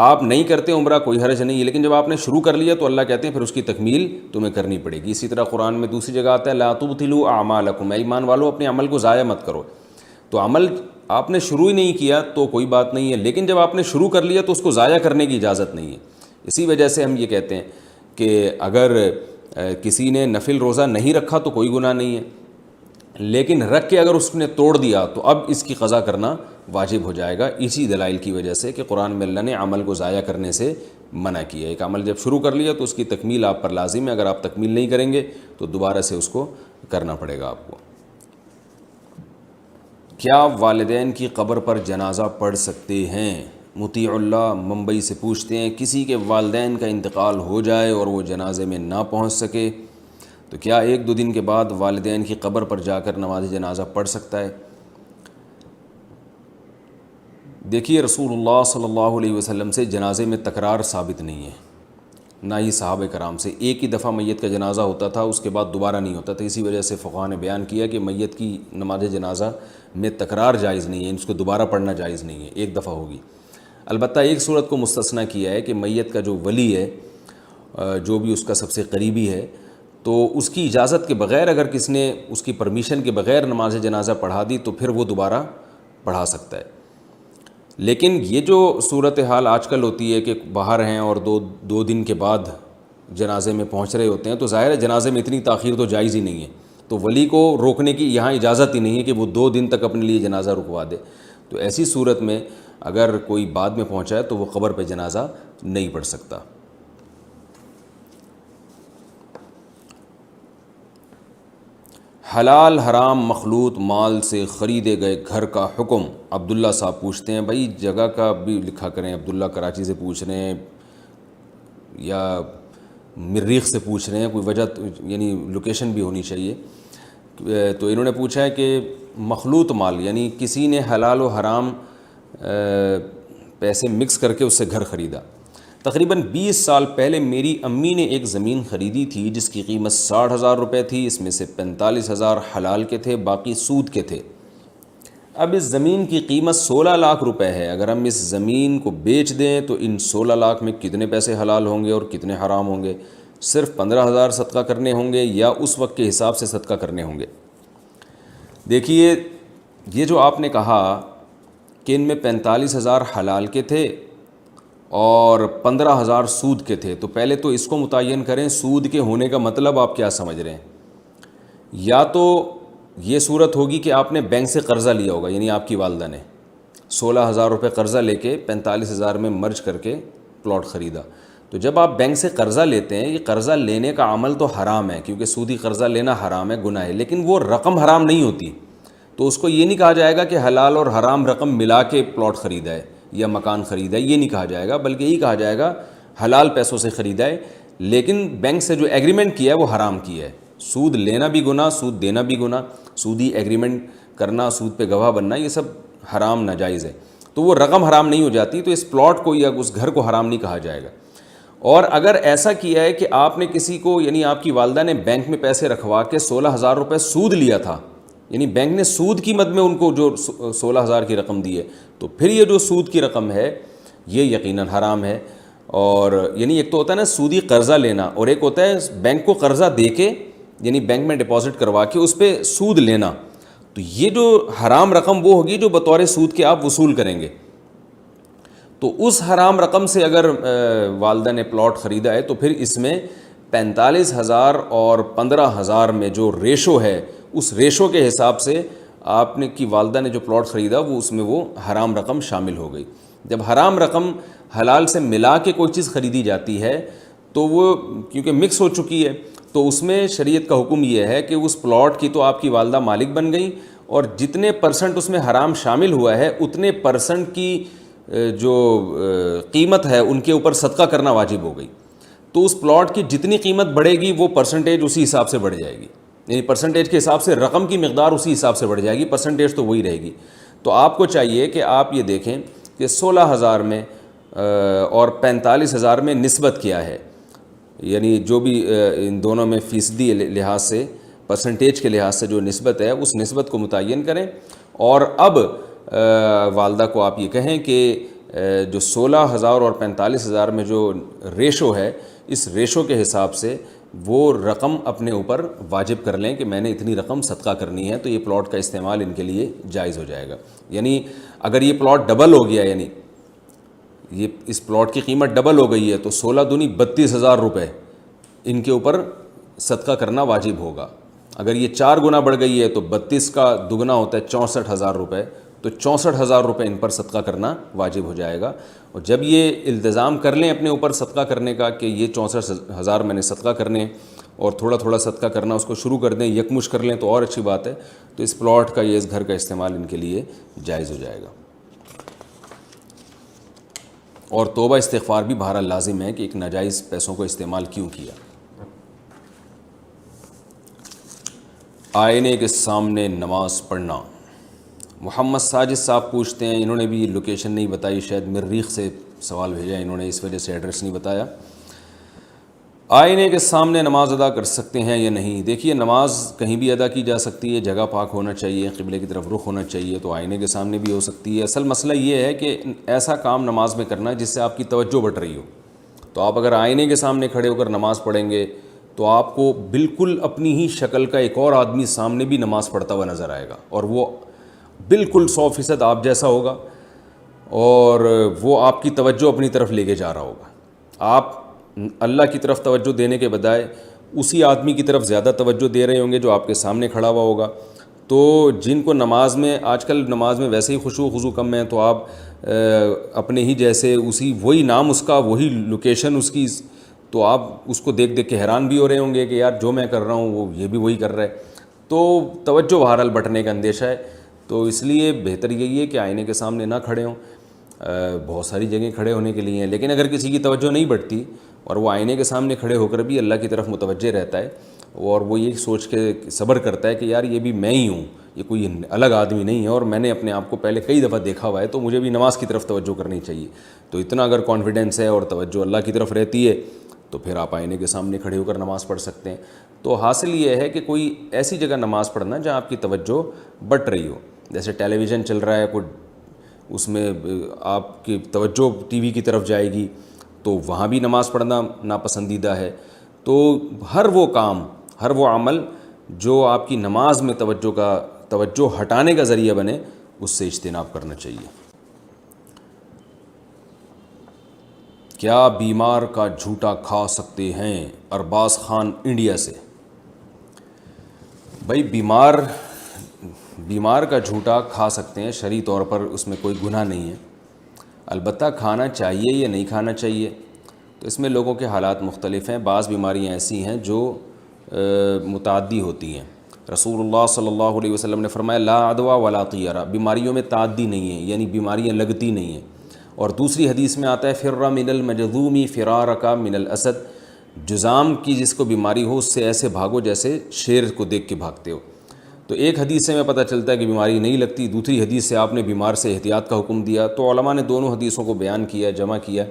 آپ نہیں کرتے عمرہ کوئی حرج نہیں ہے، لیکن جب آپ نے شروع کر لیا تو اللہ کہتے ہیں پھر اس کی تکمیل تمہیں کرنی پڑے گی۔ اسی طرح قرآن میں دوسری جگہ آتا ہے لَا تُبْطِلُوا أَعْمَالَكُمْ، اے ایمان والو اپنے عمل کو ضائع مت کرو۔ تو عمل آپ نے شروع ہی نہیں کیا تو کوئی بات نہیں ہے، لیکن جب آپ نے شروع کر لیا تو اس کو ضائع کرنے کی اجازت نہیں ہے۔ اسی وجہ سے ہم یہ کہتے ہیں کہ اگر کسی نے نفل روزہ نہیں رکھا تو کوئی گناہ نہیں ہے، لیکن رکھ کے اگر اس نے توڑ دیا تو اب اس کی قضا کرنا واجب ہو جائے گا، اسی دلائل کی وجہ سے کہ قرآن میں اللہ نے عمل کو ضائع کرنے سے منع کیا ہے۔ ایک عمل جب شروع کر لیا تو اس کی تکمیل آپ پر لازم ہے، اگر آپ تکمیل نہیں کریں گے تو دوبارہ سے اس کو کرنا پڑے گا آپ کو۔ کیا والدین کی قبر پر جنازہ پڑھ سکتے ہیں؟ مطیع اللہ ممبئی سے پوچھتے ہیں کسی کے والدین کا انتقال ہو جائے اور وہ جنازے میں نہ پہنچ سکے تو کیا 1-2 دن کے بعد والدین کی قبر پر جا کر نماز جنازہ پڑھ سکتا ہے؟ دیکھیے، رسول اللہ صلی اللہ علیہ وسلم سے جنازے میں تکرار ثابت نہیں ہے، نہ ہی صحابہ کرام سے۔ ایک ہی دفعہ میت کا جنازہ ہوتا تھا، اس کے بعد دوبارہ نہیں ہوتا تھا۔ اسی وجہ سے فقہاء نے بیان کیا کہ میت کی نماز جنازہ میں تکرار جائز نہیں ہے، اس کو دوبارہ پڑھنا جائز نہیں ہے، ایک دفعہ ہوگی۔ البتہ ایک صورت کو مستثنیٰ کیا ہے کہ میت کا جو ولی ہے، جو بھی اس کا سب سے قریبی ہے، تو اس کی اجازت کے بغیر اگر کس نے اس کی پرمیشن کے بغیر نماز جنازہ پڑھا دی تو پھر وہ دوبارہ پڑھا سکتا ہے۔ لیکن یہ جو صورتحال آج کل ہوتی ہے کہ باہر ہیں اور دو دن کے بعد جنازے میں پہنچ رہے ہوتے ہیں، تو ظاہر ہے جنازے میں اتنی تاخیر تو جائز ہی نہیں ہے، تو ولی کو روکنے کی یہاں اجازت ہی نہیں ہے کہ وہ 2 دن تک اپنے لیے جنازہ رکوا دے۔ تو ایسی صورت میں اگر کوئی بعد میں پہنچا ہے تو وہ قبر پہ جنازہ نہیں پڑھ سکتا۔ حلال حرام مخلوط مال سے خریدے گئے گھر کا حکم۔ عبداللہ صاحب پوچھتے ہیں، بھائی جگہ کا بھی لکھا کریں، عبداللہ کراچی سے پوچھ رہے ہیں یا مریخ سے پوچھ رہے ہیں، کوئی وجہ یعنی لوکیشن بھی ہونی چاہیے۔ تو انہوں نے پوچھا ہے کہ مخلوط مال یعنی کسی نے حلال و حرام پیسے مکس کر کے اس سے گھر خریدا۔ تقریباً 20 سال پہلے میری امی نے ایک زمین خریدی تھی جس کی قیمت 60,000 روپے تھی، اس میں سے 45,000 حلال کے تھے، باقی سود کے تھے۔ اب اس زمین کی قیمت 16 لاکھ روپے ہے، اگر ہم اس زمین کو بیچ دیں تو ان 16 لاکھ میں کتنے پیسے حلال ہوں گے اور کتنے حرام ہوں گے؟ صرف 15,000 صدقہ کرنے ہوں گے یا اس وقت کے حساب سے صدقہ کرنے ہوں گے؟ دیکھیے، یہ جو آپ نے کہا کہ ان میں 45,000 حلال کے تھے اور 15,000 سود کے تھے، تو پہلے تو اس کو متعین کریں، سود کے ہونے کا مطلب آپ کیا سمجھ رہے ہیں؟ یا تو یہ صورت ہوگی کہ آپ نے بینک سے قرضہ لیا ہوگا، یعنی آپ کی والدہ نے 16,000 روپے قرضہ لے کے 45,000 میں مرج کر کے پلاٹ خریدا۔ تو جب آپ بینک سے قرضہ لیتے ہیں، یہ قرضہ لینے کا عمل تو حرام ہے، کیونکہ سودی قرضہ لینا حرام ہے، گناہ ہے، لیکن وہ رقم حرام نہیں ہوتی، تو اس کو یہ نہیں کہا جائے گا کہ حلال اور حرام رقم ملا کے پلاٹ خریدا ہے یا مکان خریدا ہے، یہ نہیں کہا جائے گا، بلکہ یہی کہا جائے گا حلال پیسوں سے خریدا ہے، لیکن بینک سے جو ایگریمنٹ کیا ہے وہ حرام کیا ہے۔ سود لینا بھی گناہ، سود دینا بھی گناہ، سودی ایگریمنٹ کرنا، سود پہ گواہ بننا، یہ سب حرام ناجائز ہے، تو وہ رقم حرام نہیں ہو جاتی، تو اس پلاٹ کو یا اس گھر کو حرام نہیں کہا جائے گا۔ اور اگر ایسا کیا ہے کہ آپ نے کسی کو یعنی آپ کی والدہ نے بینک میں پیسے رکھوا کے 16,000 روپے سود لیا تھا، یعنی بینک نے سود کی مد میں ان کو جو 16,000 کی رقم دی ہے، تو پھر یہ جو سود کی رقم ہے یہ یقیناً حرام ہے۔ اور یعنی ایک تو ہوتا ہے نا سودی قرضہ لینا، اور ایک ہوتا ہے بینک کو قرضہ دے کے یعنی بینک میں ڈپازٹ کروا کے اس پہ سود لینا، تو یہ جو حرام رقم وہ ہوگی جو بطور سود کے آپ وصول کریں گے. تو اس حرام رقم سے اگر والدہ نے پلاٹ خریدا ہے تو پھر اس میں 45,000 اور 15,000 میں جو ریشو ہے اس ریشو کے حساب سے آپ نے کی والدہ نے جو پلاٹ خریدا وہ اس میں وہ حرام رقم شامل ہو گئی. جب حرام رقم حلال سے ملا کے کوئی چیز خریدی جاتی ہے تو وہ کیونکہ مکس ہو چکی ہے تو اس میں شریعت کا حکم یہ ہے کہ اس پلاٹ کی تو آپ کی والدہ مالک بن گئی اور جتنے پرسنٹ اس میں حرام شامل ہوا ہے اتنے پرسنٹ کی جو قیمت ہے ان کے اوپر صدقہ کرنا واجب ہو گئی. تو اس پلاٹ کی جتنی قیمت بڑھے گی وہ پرسنٹیج اسی حساب سے بڑھ جائے گی, یعنی پرسنٹیج کے حساب سے رقم کی مقدار اسی حساب سے بڑھ جائے گی, پرسنٹیج تو وہی رہے گی. تو آپ کو چاہیے کہ آپ یہ دیکھیں کہ 16,000 میں اور 45,000 میں نسبت کیا ہے, یعنی جو بھی ان دونوں میں فیصدی لحاظ سے پرسنٹیج کے لحاظ سے جو نسبت ہے اس نسبت کو متعین کریں. اور اب والدہ کو آپ یہ کہیں کہ جو 16,000 اور 45,000 میں جو ریشو ہے اس ریشو کے حساب سے وہ رقم اپنے اوپر واجب کر لیں کہ میں نے اتنی رقم صدقہ کرنی ہے, تو یہ پلاٹ کا استعمال ان کے لیے جائز ہو جائے گا. یعنی اگر یہ پلاٹ ڈبل ہو گیا, یعنی یہ اس پلاٹ کی قیمت ڈبل ہو گئی ہے تو 16 دونی 32,000 روپے ان کے اوپر صدقہ کرنا واجب ہوگا. اگر یہ 4 گنا بڑھ گئی ہے تو 32 کا دگنا ہوتا ہے 64,000 روپے, تو 64,000 روپے ان پر صدقہ کرنا واجب ہو جائے گا. اور جب یہ التزام کر لیں اپنے اوپر صدقہ کرنے کا کہ یہ 64,000 میں نے صدقہ کرنے اور تھوڑا تھوڑا صدقہ کرنا اس کو شروع کر دیں, یکمش کر لیں تو اور اچھی بات ہے, تو اس پلاٹ کا یہ اس گھر کا استعمال ان کے لیے جائز ہو جائے گا. اور توبہ استغفار بھی بہرحال لازم ہے کہ ایک ناجائز پیسوں کو استعمال کیوں کیا. آئینے کے سامنے نماز پڑھنا. محمد ساجد صاحب پوچھتے ہیں, انہوں نے بھی لوکیشن نہیں بتائی, شاید مریخ سے سوال بھیجا انہوں نے, اس وجہ سے ایڈریس نہیں بتایا. آئینے کے سامنے نماز ادا کر سکتے ہیں یا نہیں؟ دیکھیے نماز کہیں بھی ادا کی جا سکتی ہے, جگہ پاک ہونا چاہیے, قبلے کی طرف رخ ہونا چاہیے, تو آئینے کے سامنے بھی ہو سکتی ہے. اصل مسئلہ یہ ہے کہ ایسا کام نماز میں کرنا جس سے آپ کی توجہ بٹ رہی ہو. تو آپ اگر آئینے کے سامنے کھڑے ہو کر نماز پڑھیں گے تو آپ کو بالکل اپنی ہی شکل کا ایک اور آدمی سامنے بھی نماز پڑھتا ہوا نظر آئے گا, اور وہ بالکل 100% آپ جیسا ہوگا اور وہ آپ کی توجہ اپنی طرف لے کے جا رہا ہوگا. آپ اللہ کی طرف توجہ دینے کے بجائے اسی آدمی کی طرف زیادہ توجہ دے رہے ہوں گے جو آپ کے سامنے کھڑا ہوا ہوگا. تو جن کو نماز میں آج کل نماز میں ویسے ہی خشوع و خضوع کم ہے, تو آپ اپنے ہی جیسے اسی وہی نام اس کا, وہی لوکیشن اس کی, تو آپ اس کو دیکھ دیکھ کے حیران بھی ہو رہے ہوں گے کہ یار جو میں کر رہا ہوں وہ یہ بھی وہی کر رہا ہے. تو توجہ بہرحال بٹنے کا اندیشہ ہے. تو اس لیے بہتر یہی ہے کہ آئینے کے سامنے نہ کھڑے ہوں. بہت ساری جگہیں کھڑے ہونے کے لیے ہیں, لیکن اگر کسی کی توجہ نہیں بٹتی اور وہ آئینے کے سامنے کھڑے ہو کر بھی اللہ کی طرف متوجہ رہتا ہے اور وہ یہ سوچ کے صبر کرتا ہے کہ یار یہ بھی میں ہی ہوں, یہ کوئی الگ آدمی نہیں ہے اور میں نے اپنے آپ کو پہلے کئی دفعہ دیکھا ہوا ہے, تو مجھے بھی نماز کی طرف توجہ کرنی چاہیے. تو اتنا اگر کانفیڈنس ہے اور توجہ اللہ کی طرف رہتی ہے تو پھر آپ آئینے کے سامنے کھڑے ہو کر نماز پڑھ سکتے ہیں. تو حاصل یہ ہے کہ کوئی ایسی جگہ نماز پڑھنا جہاں آپ کی توجہ بٹ رہی ہو. جیسے ٹیلی ویژن چل رہا ہے کوئی, اس میں آپ کی توجہ ٹی وی کی طرف جائے گی تو وہاں بھی نماز پڑھنا ناپسندیدہ ہے. تو ہر وہ کام, ہر وہ عمل جو آپ کی نماز میں توجہ ہٹانے کا ذریعہ بنے اس سے اجتناب کرنا چاہیے. کیا بیمار کا جھوٹا کھا سکتے ہیں؟ ارباز خان انڈیا سے. بھائی بیمار کا جھوٹا کھا سکتے ہیں, شرعی طور پر اس میں کوئی گناہ نہیں ہے. البتہ کھانا چاہیے یا نہیں کھانا چاہیے تو اس میں لوگوں کے حالات مختلف ہیں. بعض بیماریاں ایسی ہیں جو متعدی ہوتی ہیں. رسول اللہ صلی اللہ علیہ وسلم نے فرمایا لا عدوى ولا طیرہ, بیماریوں میں تعدی نہیں ہے, یعنی بیماریاں لگتی نہیں ہیں. اور دوسری حدیث میں آتا ہے فر من المجذوم فرارک من الاسد, جذام کی جس کو بیماری ہو اس سے ایسے بھاگو جیسے شیر کو دیکھ کے بھاگتے ہو. تو ایک حدیث سے میں پتہ چلتا ہے کہ بیماری نہیں لگتی, دوسری حدیث سے آپ نے بیمار سے احتیاط کا حکم دیا. تو علماء نے دونوں حدیثوں کو بیان کیا, جمع کیا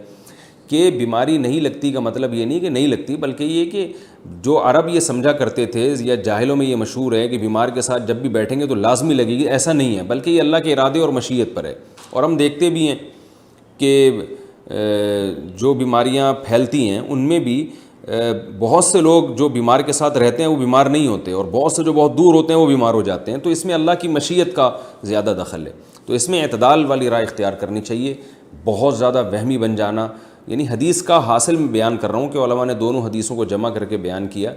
کہ بیماری نہیں لگتی کا مطلب یہ نہیں کہ نہیں لگتی, بلکہ یہ کہ جو عرب یہ سمجھا کرتے تھے یا جاہلوں میں یہ مشہور ہے کہ بیمار کے ساتھ جب بھی بیٹھیں گے تو لازمی لگے گی, ایسا نہیں ہے, بلکہ یہ اللہ کے ارادے اور مشیت پر ہے. اور ہم دیکھتے بھی ہیں کہ جو بیماریاں پھیلتی ہیں ان میں بھی بہت سے لوگ جو بیمار کے ساتھ رہتے ہیں وہ بیمار نہیں ہوتے، اور بہت سے جو بہت دور ہوتے ہیں وہ بیمار ہو جاتے ہیں، تو اس میں اللہ کی مشیت کا زیادہ دخل ہے۔ تو اس میں اعتدال والی رائے اختیار کرنی چاہیے۔ بہت زیادہ وہمی بن جانا، یعنی حدیث کا حاصل میں بیان کر رہا ہوں کہ علماء نے دونوں حدیثوں کو جمع کر کے بیان کیا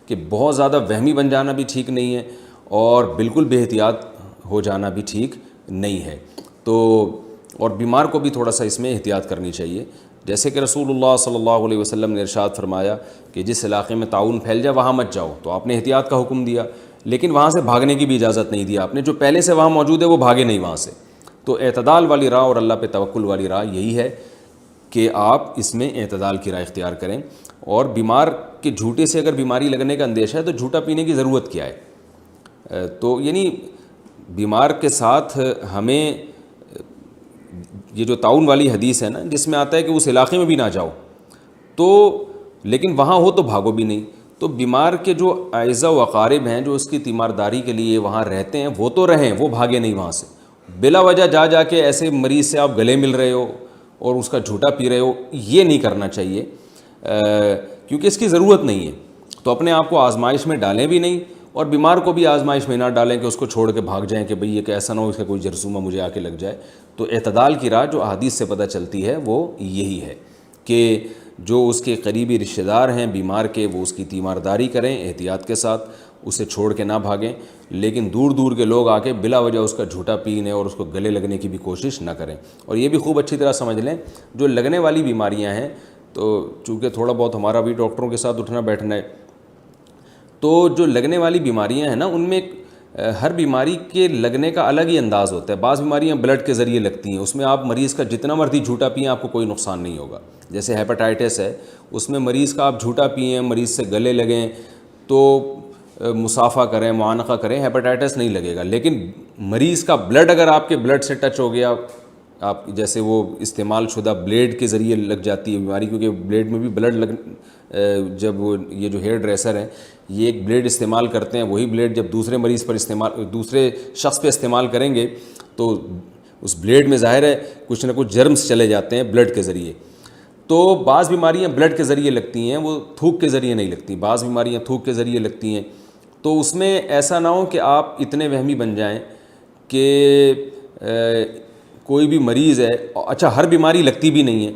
کہ بہت زیادہ وہمی بن جانا بھی ٹھیک نہیں ہے، اور بالکل بے احتیاط ہو جانا بھی ٹھیک نہیں ہے۔ تو اور بیمار کو بھی تھوڑا سا اس میں احتیاط کرنی چاہیے، جیسے کہ رسول اللہ صلی اللہ علیہ وسلم نے ارشاد فرمایا کہ جس علاقے میں طاعون پھیل جائے وہاں مت جاؤ، تو آپ نے احتیاط کا حکم دیا، لیکن وہاں سے بھاگنے کی بھی اجازت نہیں دی آپ نے، جو پہلے سے وہاں موجود ہے وہ بھاگے نہیں وہاں سے۔ تو اعتدال والی راہ اور اللہ پہ توکل والی راہ یہی ہے کہ آپ اس میں اعتدال کی راہ اختیار کریں۔ اور بیمار کے جھوٹے سے اگر بیماری لگنے کا اندیشہ ہے تو جھوٹا پینے کی ضرورت کیا ہے؟ تو یعنی بیمار کے ساتھ ہمیں یہ جو طاعون والی حدیث ہے نا، جس میں آتا ہے کہ اس علاقے میں بھی نہ جاؤ، تو لیکن وہاں ہو تو بھاگو بھی نہیں، تو بیمار کے جو اعزاء و اقارب ہیں جو اس کی تیمارداری کے لیے وہاں رہتے ہیں وہ تو رہیں، وہ بھاگے نہیں وہاں سے۔ بلا وجہ جا کے ایسے مریض سے آپ گلے مل رہے ہو اور اس کا جھوٹا پی رہے ہو، یہ نہیں کرنا چاہیے، کیونکہ اس کی ضرورت نہیں ہے۔ تو اپنے آپ کو آزمائش میں ڈالیں بھی نہیں، اور بیمار کو بھی آزمائش میں نہ ڈالیں کہ اس کو چھوڑ کے بھاگ جائیں کہ بھئی یہ ایسا نہ ہو اس کا کوئی جرثومہ مجھے آ کے لگ جائے۔ تو اعتدال کی راہ جو احادیث سے پتہ چلتی ہے وہ یہی ہے کہ جو اس کے قریبی رشتہ دار ہیں بیمار کے، وہ اس کی تیمارداری کریں احتیاط کے ساتھ، اسے چھوڑ کے نہ بھاگیں، لیکن دور دور کے لوگ آ کے بلا وجہ اس کا جھوٹا پینے اور اس کو گلے لگنے کی بھی کوشش نہ کریں۔ اور یہ بھی خوب اچھی طرح سمجھ لیں، جو لگنے والی بیماریاں ہیں، تو چونکہ تھوڑا بہت ہمارا بھی ڈاکٹروں کے ساتھ اٹھنا بیٹھنا ہے، تو جو لگنے والی بیماریاں ہیں نا، ان میں ہر بیماری کے لگنے کا الگ ہی انداز ہوتا ہے۔ بعض بیماریاں بلڈ کے ذریعے لگتی ہیں، اس میں آپ مریض کا جتنا مرضی جھوٹا پئیں آپ کو کوئی نقصان نہیں ہوگا۔ جیسے ہیپاٹائٹس ہے، اس میں مریض کا آپ جھوٹا پئیں، مریض سے گلے لگیں تو مصافحہ کریں، معانقہ کریں، ہیپاٹائٹس نہیں لگے گا۔ لیکن مریض کا بلڈ اگر آپ کے بلڈ سے ٹچ ہو گیا، آپ جیسے وہ استعمال شدہ بلیڈ کے ذریعے لگ جاتی ہے بیماری، کیونکہ بلیڈ میں بھی بلڈ جب یہ جو ہیئر ڈریسر ہیں یہ ایک بلیڈ استعمال کرتے ہیں، وہی بلیڈ جب دوسرے مریض پر دوسرے شخص پہ استعمال کریں گے تو اس بلیڈ میں ظاہر ہے کچھ نہ کچھ جرمز چلے جاتے ہیں بلڈ کے ذریعے۔ تو بعض بیماریاں بلڈ کے ذریعے لگتی ہیں، وہ تھوک کے ذریعے نہیں لگتی، بعض بیماریاں تھوک کے ذریعے لگتی ہیں۔ تو اس میں ایسا نہ ہو کہ آپ اتنے وہمی بن جائیں کہ کوئی بھی مریض ہے، اچھا ہر بیماری لگتی بھی نہیں ہے،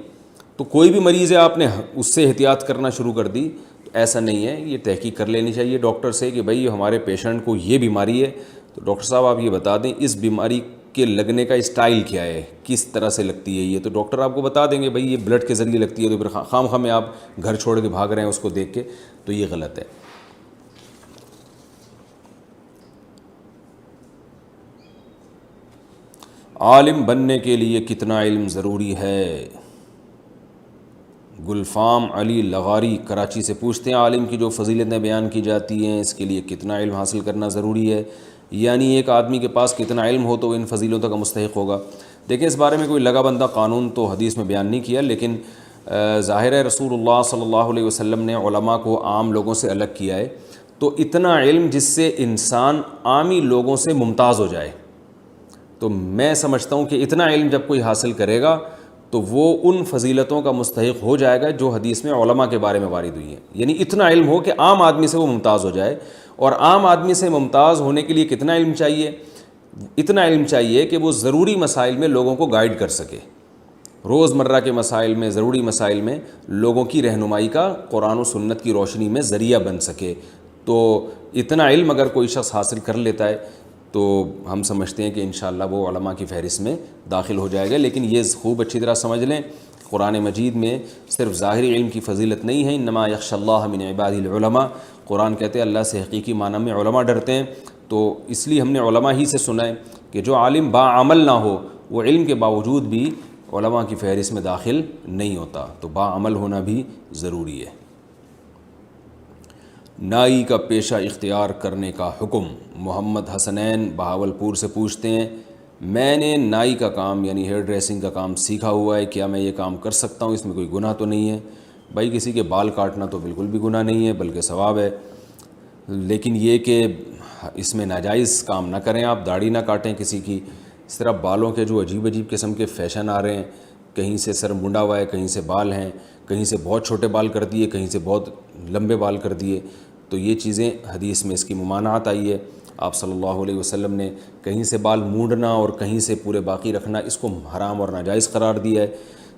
تو کوئی بھی مریض ہے آپ نے اس سے احتیاط کرنا شروع کر دی، تو ایسا نہیں ہے۔ یہ تحقیق کر لینی چاہیے ڈاکٹر سے کہ بھئی ہمارے پیشنٹ کو یہ بیماری ہے، تو ڈاکٹر صاحب آپ یہ بتا دیں اس بیماری کے لگنے کا اسٹائل کیا ہے، کس طرح سے لگتی ہے یہ، تو ڈاکٹر آپ کو بتا دیں گے بھئی یہ بلڈ کے ذریعے لگتی ہے، تو پھر خام خواہ میں آپ گھر چھوڑ کے بھاگ رہے ہیں اس کو دیکھ کے، تو یہ غلط ہے۔ عالم بننے کے لیے کتنا علم ضروری ہے؟ گلفام علی لغاری کراچی سے پوچھتے ہیں، عالم کی جو فضیلتیں بیان کی جاتی ہیں اس کے لیے کتنا علم حاصل کرنا ضروری ہے؟ یعنی ایک آدمی کے پاس کتنا علم ہو تو وہ ان فضیلتوں کا مستحق ہوگا؟ دیکھیں اس بارے میں کوئی لگا بندہ قانون تو حدیث میں بیان نہیں کیا، لیکن ظاہر ہے رسول اللہ صلی اللہ علیہ وسلم نے علماء کو عام لوگوں سے الگ کیا ہے، تو اتنا علم جس سے انسان عامی لوگوں سے ممتاز ہو جائے، تو میں سمجھتا ہوں کہ اتنا علم جب کوئی حاصل کرے گا تو وہ ان فضیلتوں کا مستحق ہو جائے گا جو حدیث میں علماء کے بارے میں وارد ہوئی ہیں۔ یعنی اتنا علم ہو کہ عام آدمی سے وہ ممتاز ہو جائے، اور عام آدمی سے ممتاز ہونے کے لیے کتنا علم چاہیے؟ اتنا علم چاہیے کہ وہ ضروری مسائل میں لوگوں کو گائیڈ کر سکے، روز مرہ کے مسائل میں، ضروری مسائل میں لوگوں کی رہنمائی کا قرآن و سنت کی روشنی میں ذریعہ بن سکے۔ تو اتنا علم اگر کوئی شخص حاصل کر لیتا ہے تو ہم سمجھتے ہیں کہ انشاءاللہ وہ علماء کی فہرست میں داخل ہو جائے گا۔ لیکن یہ خوب اچھی طرح سمجھ لیں، قرآن مجید میں صرف ظاہری علم کی فضیلت نہیں ہے، انما یخشی اللہ من عبادہ العلماء، قرآن کہتے ہیں اللہ سے حقیقی معنی میں علماء ڈرتے ہیں۔ تو اس لیے ہم نے علماء ہی سے سنا ہے کہ جو عالم باعمل نہ ہو وہ علم کے باوجود بھی علماء کی فہرست میں داخل نہیں ہوتا، تو باعمل ہونا بھی ضروری ہے۔ نائی کا پیشہ اختیار کرنے کا حکم، محمد حسنین بہاولپور سے پوچھتے ہیں، میں نے نائی کا کام یعنی ہیئر ڈریسنگ کا کام سیکھا ہوا ہے، کیا میں یہ کام کر سکتا ہوں؟ اس میں کوئی گناہ تو نہیں ہے؟ بھائی کسی کے بال کاٹنا تو بالکل بھی گناہ نہیں ہے بلکہ ثواب ہے، لیکن یہ کہ اس میں ناجائز کام نہ کریں، آپ داڑھی نہ کاٹیں کسی کی، اس طرح بالوں کے جو عجیب عجیب قسم کے فیشن آ رہے ہیں کہیں سے سر منڈا ہوا ہے، کہیں سے بال ہیں، کہیں سے بہت چھوٹے بال کر دیے، کہیں سے بہت لمبے بال کر دیے، تو یہ چیزیں حدیث میں اس کی ممانعت آئی ہے۔ آپ صلی اللہ علیہ وسلم نے کہیں سے بال مونڈنا اور کہیں سے پورے باقی رکھنا اس کو حرام اور ناجائز قرار دیا ہے۔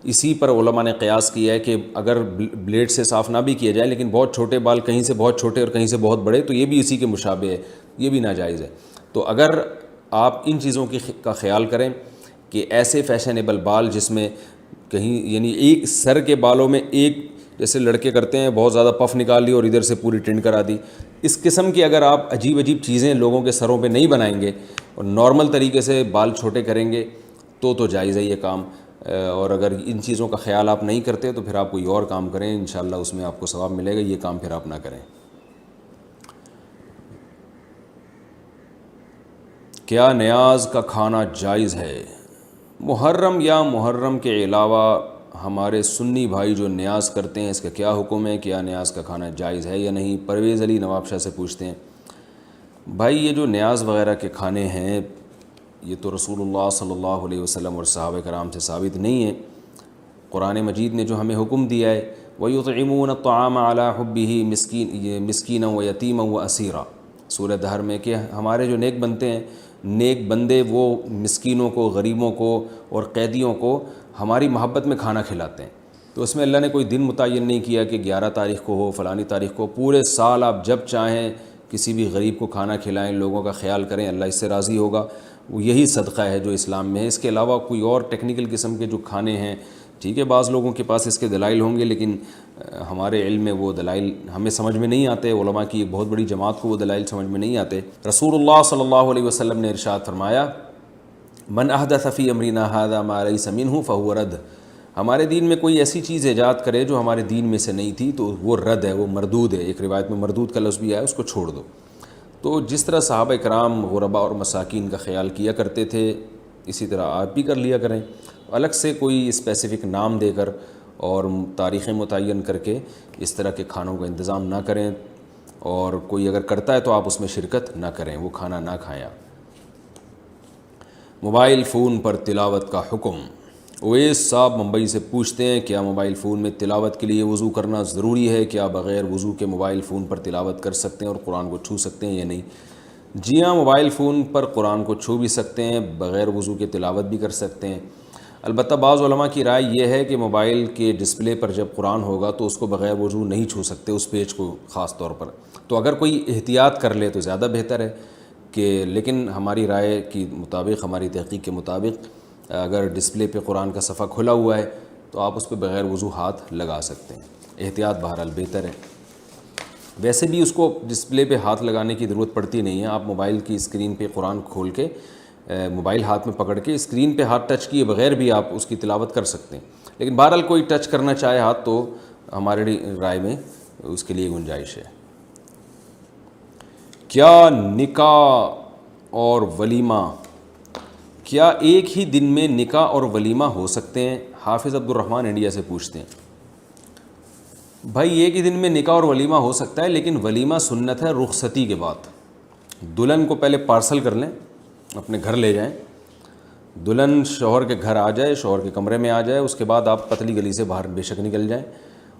اسی پر علماء نے قیاس کیا ہے کہ اگر بلیڈ سے صاف نہ بھی کیا جائے لیکن بہت چھوٹے بال کہیں سے بہت چھوٹے اور کہیں سے بہت بڑے، تو یہ بھی اسی کے مشابہ ہے، یہ بھی ناجائز ہے۔ تو اگر آپ ان چیزوں کا خیال کریں کہ ایسے فیشنیبل بال جس میں کہیں یعنی ایک سر کے بالوں میں ایک جیسے لڑکے کرتے ہیں بہت زیادہ پف نکال لی اور ادھر سے پوری ٹنڈ کرا دی، اس قسم کی اگر آپ عجیب عجیب چیزیں لوگوں کے سروں پہ نہیں بنائیں گے اور نارمل طریقے سے بال چھوٹے کریں گے تو جائز ہے یہ کام۔ اور اگر ان چیزوں کا خیال آپ نہیں کرتے تو پھر آپ کوئی اور کام کریں، انشاءاللہ اس میں آپ کو ثواب ملے گا، یہ کام پھر آپ نہ کریں۔ کیا نیاز کا کھانا جائز ہے؟ محرم یا محرم کے علاوہ ہمارے سنی بھائی جو نیاز کرتے ہیں اس کا کیا حکم ہے؟ کیا نیاز کا کھانا جائز ہے یا نہیں؟ پرویز علی نواب شاہ سے پوچھتے ہیں۔ بھائی یہ جو نیاز وغیرہ کے کھانے ہیں یہ تو رسول اللہ صلی اللہ علیہ وسلم اور صحابہ کرام سے ثابت نہیں ہے۔ قرآن مجید نے جو ہمیں حکم دیا ہے وَيُطْعِمُونَ الطَّعَامَ عَلَىٰ حُبِّهِ مِسْكِينًا وَيَتِيمًا وَأَسِيرًا، سورہ دہر میں کہ ہمارے جو نیک بنتے ہیں، نیک بندے وہ مسکینوں کو، غریبوں کو اور قیدیوں کو ہماری محبت میں کھانا کھلاتے ہیں۔ تو اس میں اللہ نے کوئی دن متعین نہیں کیا کہ 11 تاریخ کو ہو، فلانی تاریخ کو، پورے سال آپ جب چاہیں کسی بھی غریب کو کھانا کھلائیں، لوگوں کا خیال کریں، اللہ اس سے راضی ہوگا۔ وہ یہی صدقہ ہے جو اسلام میں ہے۔ اس کے علاوہ کوئی اور ٹیکنیکل قسم کے جو کھانے ہیں، ٹھیک ہے بعض لوگوں کے پاس اس کے دلائل ہوں گے لیکن ہمارے علم میں وہ دلائل ہمیں سمجھ میں نہیں آتے، علماء کی ایک بہت بڑی جماعت کو وہ دلائل سمجھ میں نہیں آتے۔ رسول اللہ صلی اللہ علیہ وسلم نے ارشاد فرمایا من احدث فی امرنا ھذا ما لیس منہ فہو رد، ہمارے دین میں کوئی ایسی چیز ایجاد کرے جو ہمارے دین میں سے نہیں تھی تو وہ رد ہے، وہ مردود ہے۔ ایک روایت میں مردود کا لفظ بھی آیا، اس کو چھوڑ دو۔ تو جس طرح صحابہ کرام غرباء اور مساکین کا خیال کیا کرتے تھے اسی طرح آپ بھی کر لیا کریں، الگ سے کوئی اسپیسیفک نام دے کر اور تاریخیں متعین کر کے اس طرح کے کھانوں کا انتظام نہ کریں، اور کوئی اگر کرتا ہے تو آپ اس میں شرکت نہ کریں، وہ کھانا نہ کھائیں۔ موبائل فون پر تلاوت کا حکم۔ اویس صاحب ممبئی سے پوچھتے ہیں کیا موبائل فون میں تلاوت کے لیے وضو کرنا ضروری ہے؟ کیا بغیر وضو کے موبائل فون پر تلاوت کر سکتے ہیں اور قرآن کو چھو سکتے ہیں یا نہیں؟ جی ہاں، موبائل فون پر قرآن کو چھو بھی سکتے ہیں، بغیر وضو کے تلاوت بھی کر سکتے ہیں۔ البتہ بعض علماء کی رائے یہ ہے کہ موبائل کے ڈسپلے پر جب قرآن ہوگا تو اس کو بغیر وضو نہیں چھو سکتے، اس پیج کو خاص طور پر۔ تو اگر کوئی احتیاط کر لے تو زیادہ بہتر ہے لیکن ہماری رائے کے مطابق، ہماری تحقیق کے مطابق، اگر ڈسپلے پہ قرآن کا صفحہ کھلا ہوا ہے تو آپ اس پہ بغیر وضو ہاتھ لگا سکتے ہیں، احتیاط بہرحال بہتر ہے۔ ویسے بھی اس کو ڈسپلے پہ ہاتھ لگانے کی ضرورت پڑتی نہیں ہے، آپ موبائل کی اسکرین پہ قرآن کھول کے موبائل ہاتھ میں پکڑ کے اسکرین پہ ہاتھ ٹچ کیے بغیر بھی آپ اس کی تلاوت کر سکتے ہیں، لیکن بہرحال کوئی ٹچ کرنا چاہے ہاتھ تو ہماری رائے میں اس کے لیے گنجائش ہے۔ کیا نکاح اور ولیمہ، کیا ایک ہی دن میں نکاح اور ولیمہ ہو سکتے ہیں؟ حافظ عبد الرحمن انڈیا سے پوچھتے ہیں۔ بھائی ایک ہی دن میں نکاح اور ولیمہ ہو سکتا ہے لیکن ولیمہ سنت ہے رخصتی کے بعد۔ دلہن کو پہلے پارسل کر لیں، اپنے گھر لے جائیں، دلہن شوہر کے گھر آ جائے، شوہر کے کمرے میں آ جائے، اس کے بعد آپ پتلی گلی سے باہر بے شک نکل جائیں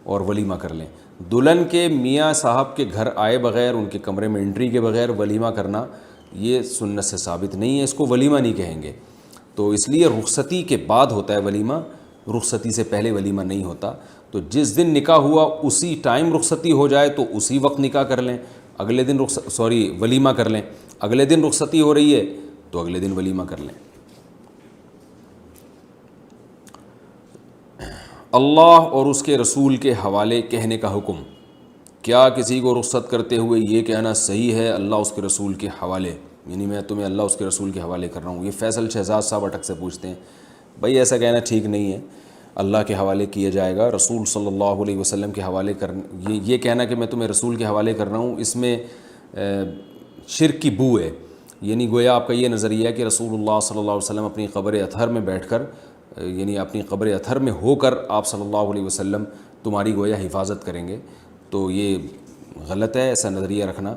اور ولیمہ کر لیں۔ دلہن کے میاں صاحب کے گھر آئے بغیر، ان کے کمرے میں انٹری کے بغیر ولیمہ کرنا یہ سنت سے ثابت نہیں ہے، اس کو ولیمہ نہیں کہیں گے۔ تو اس لیے رخصتی کے بعد ہوتا ہے ولیمہ، رخصتی سے پہلے ولیمہ نہیں ہوتا۔ تو جس دن نکاح ہوا اسی ٹائم رخصتی ہو جائے تو اسی وقت نکاح کر لیں، اگلے دن ولیمہ کر لیں، اگلے دن رخصتی ہو رہی ہے تو اگلے دن ولیمہ کر لیں۔ اللہ اور اس کے رسول کے حوالے کہنے کا حکم۔ کیا کسی کو رخصت کرتے ہوئے یہ کہنا صحیح ہے اللہ اس کے رسول کے حوالے، یعنی میں تمہیں اللہ اس کے رسول کے حوالے کر رہا ہوں؟ یہ فیصل شہزاد صاحب اٹک سے پوچھتے ہیں۔ بھائی ایسا کہنا ٹھیک نہیں ہے، اللہ کے حوالے کیا جائے گا، رسول صلی اللہ علیہ وسلم کے حوالے یہ کہنا کہ میں تمہیں رسول کے حوالے کر رہا ہوں، اس میں شرک کی بو ہے۔ یعنی گویا آپ کا یہ نظریہ ہے کہ رسول اللہ صلی اللہ علیہ وسلم اپنی قبر اطہر میں بیٹھ کر، یعنی اپنی قبر اطہر میں ہو کر آپ صلی اللہ علیہ وسلم تمہاری گویا حفاظت کریں گے، تو یہ غلط ہے ایسا نظریہ رکھنا۔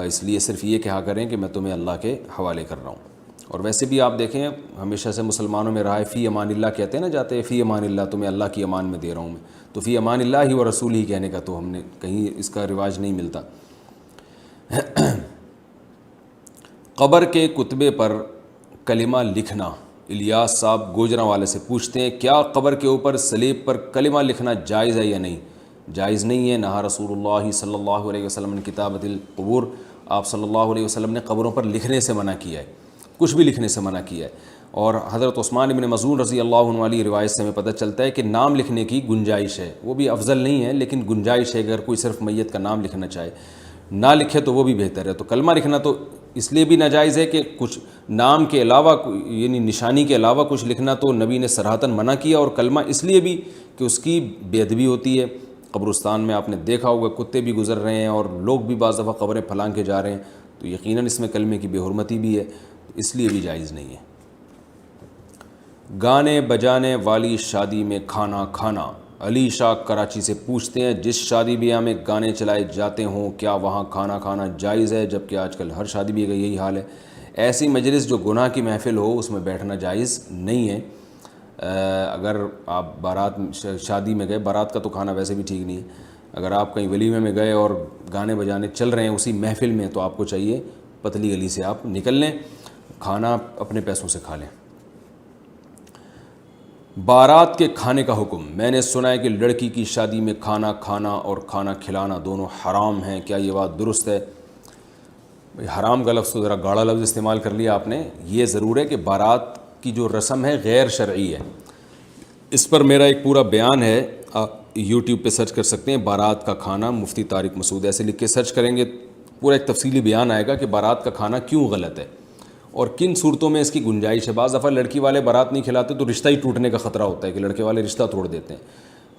اس لیے صرف یہ کہا کریں کہ میں تمہیں اللہ کے حوالے کر رہا ہوں۔ اور ویسے بھی آپ دیکھیں ہمیشہ سے مسلمانوں میں رہا ہے فی امان اللہ کہتے ہیں نا جاتے ہیں، فی امان اللہ، تمہیں اللہ کی امان میں دے رہا ہوں میں، تو فی امان اللہ ہی و رسول ہی کہنے کا تو ہم نے کہیں اس کا رواج نہیں ملتا۔ قبر کے کتبے پر کلمہ لکھنا، الیاس صاحب گوجرانوالے سے پوچھتے ہیں کیا قبر کے اوپر سلیب پر کلمہ لکھنا جائز ہے یا نہیں؟ جائز نہیں ہے۔ نہا رسول اللہ صلی اللہ علیہ وسلم نے کتابت القبور، آپ صلی اللہ علیہ وسلم نے قبروں پر لکھنے سے منع کیا ہے، کچھ بھی لکھنے سے منع کیا ہے۔ اور حضرت عثمان بن مظعون رضی اللہ عنہ والی روایت سے ہمیں پتہ چلتا ہے کہ نام لکھنے کی گنجائش ہے، وہ بھی افضل نہیں ہے لیکن گنجائش ہے، اگر کوئی صرف میت کا نام لکھنا چاہے، نہ لکھے تو وہ بھی بہتر ہے۔ تو کلمہ لکھنا تو اس لیے بھی ناجائز ہے کہ کچھ نام کے علاوہ یعنی نشانی کے علاوہ کچھ لکھنا تو نبی نے صراحتاً منع کیا، اور کلمہ اس لیے بھی کہ اس کی بے ادبی ہوتی ہے۔ قبرستان میں آپ نے دیکھا ہوگا کتے بھی گزر رہے ہیں اور لوگ بھی بعض دفعہ قبریں پھلانگ کے جا رہے ہیں، تو یقیناً اس میں کلمے کی بے حرمتی بھی ہے، اس لیے بھی جائز نہیں ہے۔ گانے بجانے والی شادی میں کھانا کھانا، علی شاہ کراچی سے پوچھتے ہیں جس شادی بیاہ میں گانے چلائے جاتے ہوں کیا وہاں کھانا کھانا جائز ہے؟ جبکہ آج کل ہر شادی بیاہ کا یہی حال ہے۔ ایسی مجلس جو گناہ کی محفل ہو اس میں بیٹھنا جائز نہیں ہے۔ اگر آپ بارات شادی میں گئے، بارات کا تو کھانا ویسے بھی ٹھیک نہیں ہے، اگر آپ کہیں ولیمے میں گئے اور گانے بجانے چل رہے ہیں اسی محفل میں، تو آپ کو چاہیے پتلی گلی سے آپ نکل لیں، کھانا اپنے پیسوں سے کھا لیں۔ بارات کے کھانے کا حکم، میں نے سنا ہے کہ لڑکی کی شادی میں کھانا کھانا اور کھانا کھلانا دونوں حرام ہیں، کیا یہ بات درست ہے؟ حرام کا لفظ تو ذرا گاڑا لفظ استعمال کر لیا آپ نے۔ یہ ضرور ہے کہ بارات کی جو رسم ہے غیر شرعی ہے، اس پر میرا ایک پورا بیان ہے، آپ یوٹیوب پہ سرچ کر سکتے ہیں، بارات کا کھانا مفتی طارق مسعود، ایسے لکھ کے سرچ کریں گے پورا ایک تفصیلی بیان آئے گا کہ بارات کا کھانا کیوں غلط ہے اور کن صورتوں میں اس کی گنجائش ہے۔ بعض دفعہ لڑکی والے بارات نہیں کھلاتے تو رشتہ ہی ٹوٹنے کا خطرہ ہوتا ہے کہ لڑکے والے رشتہ توڑ دیتے ہیں،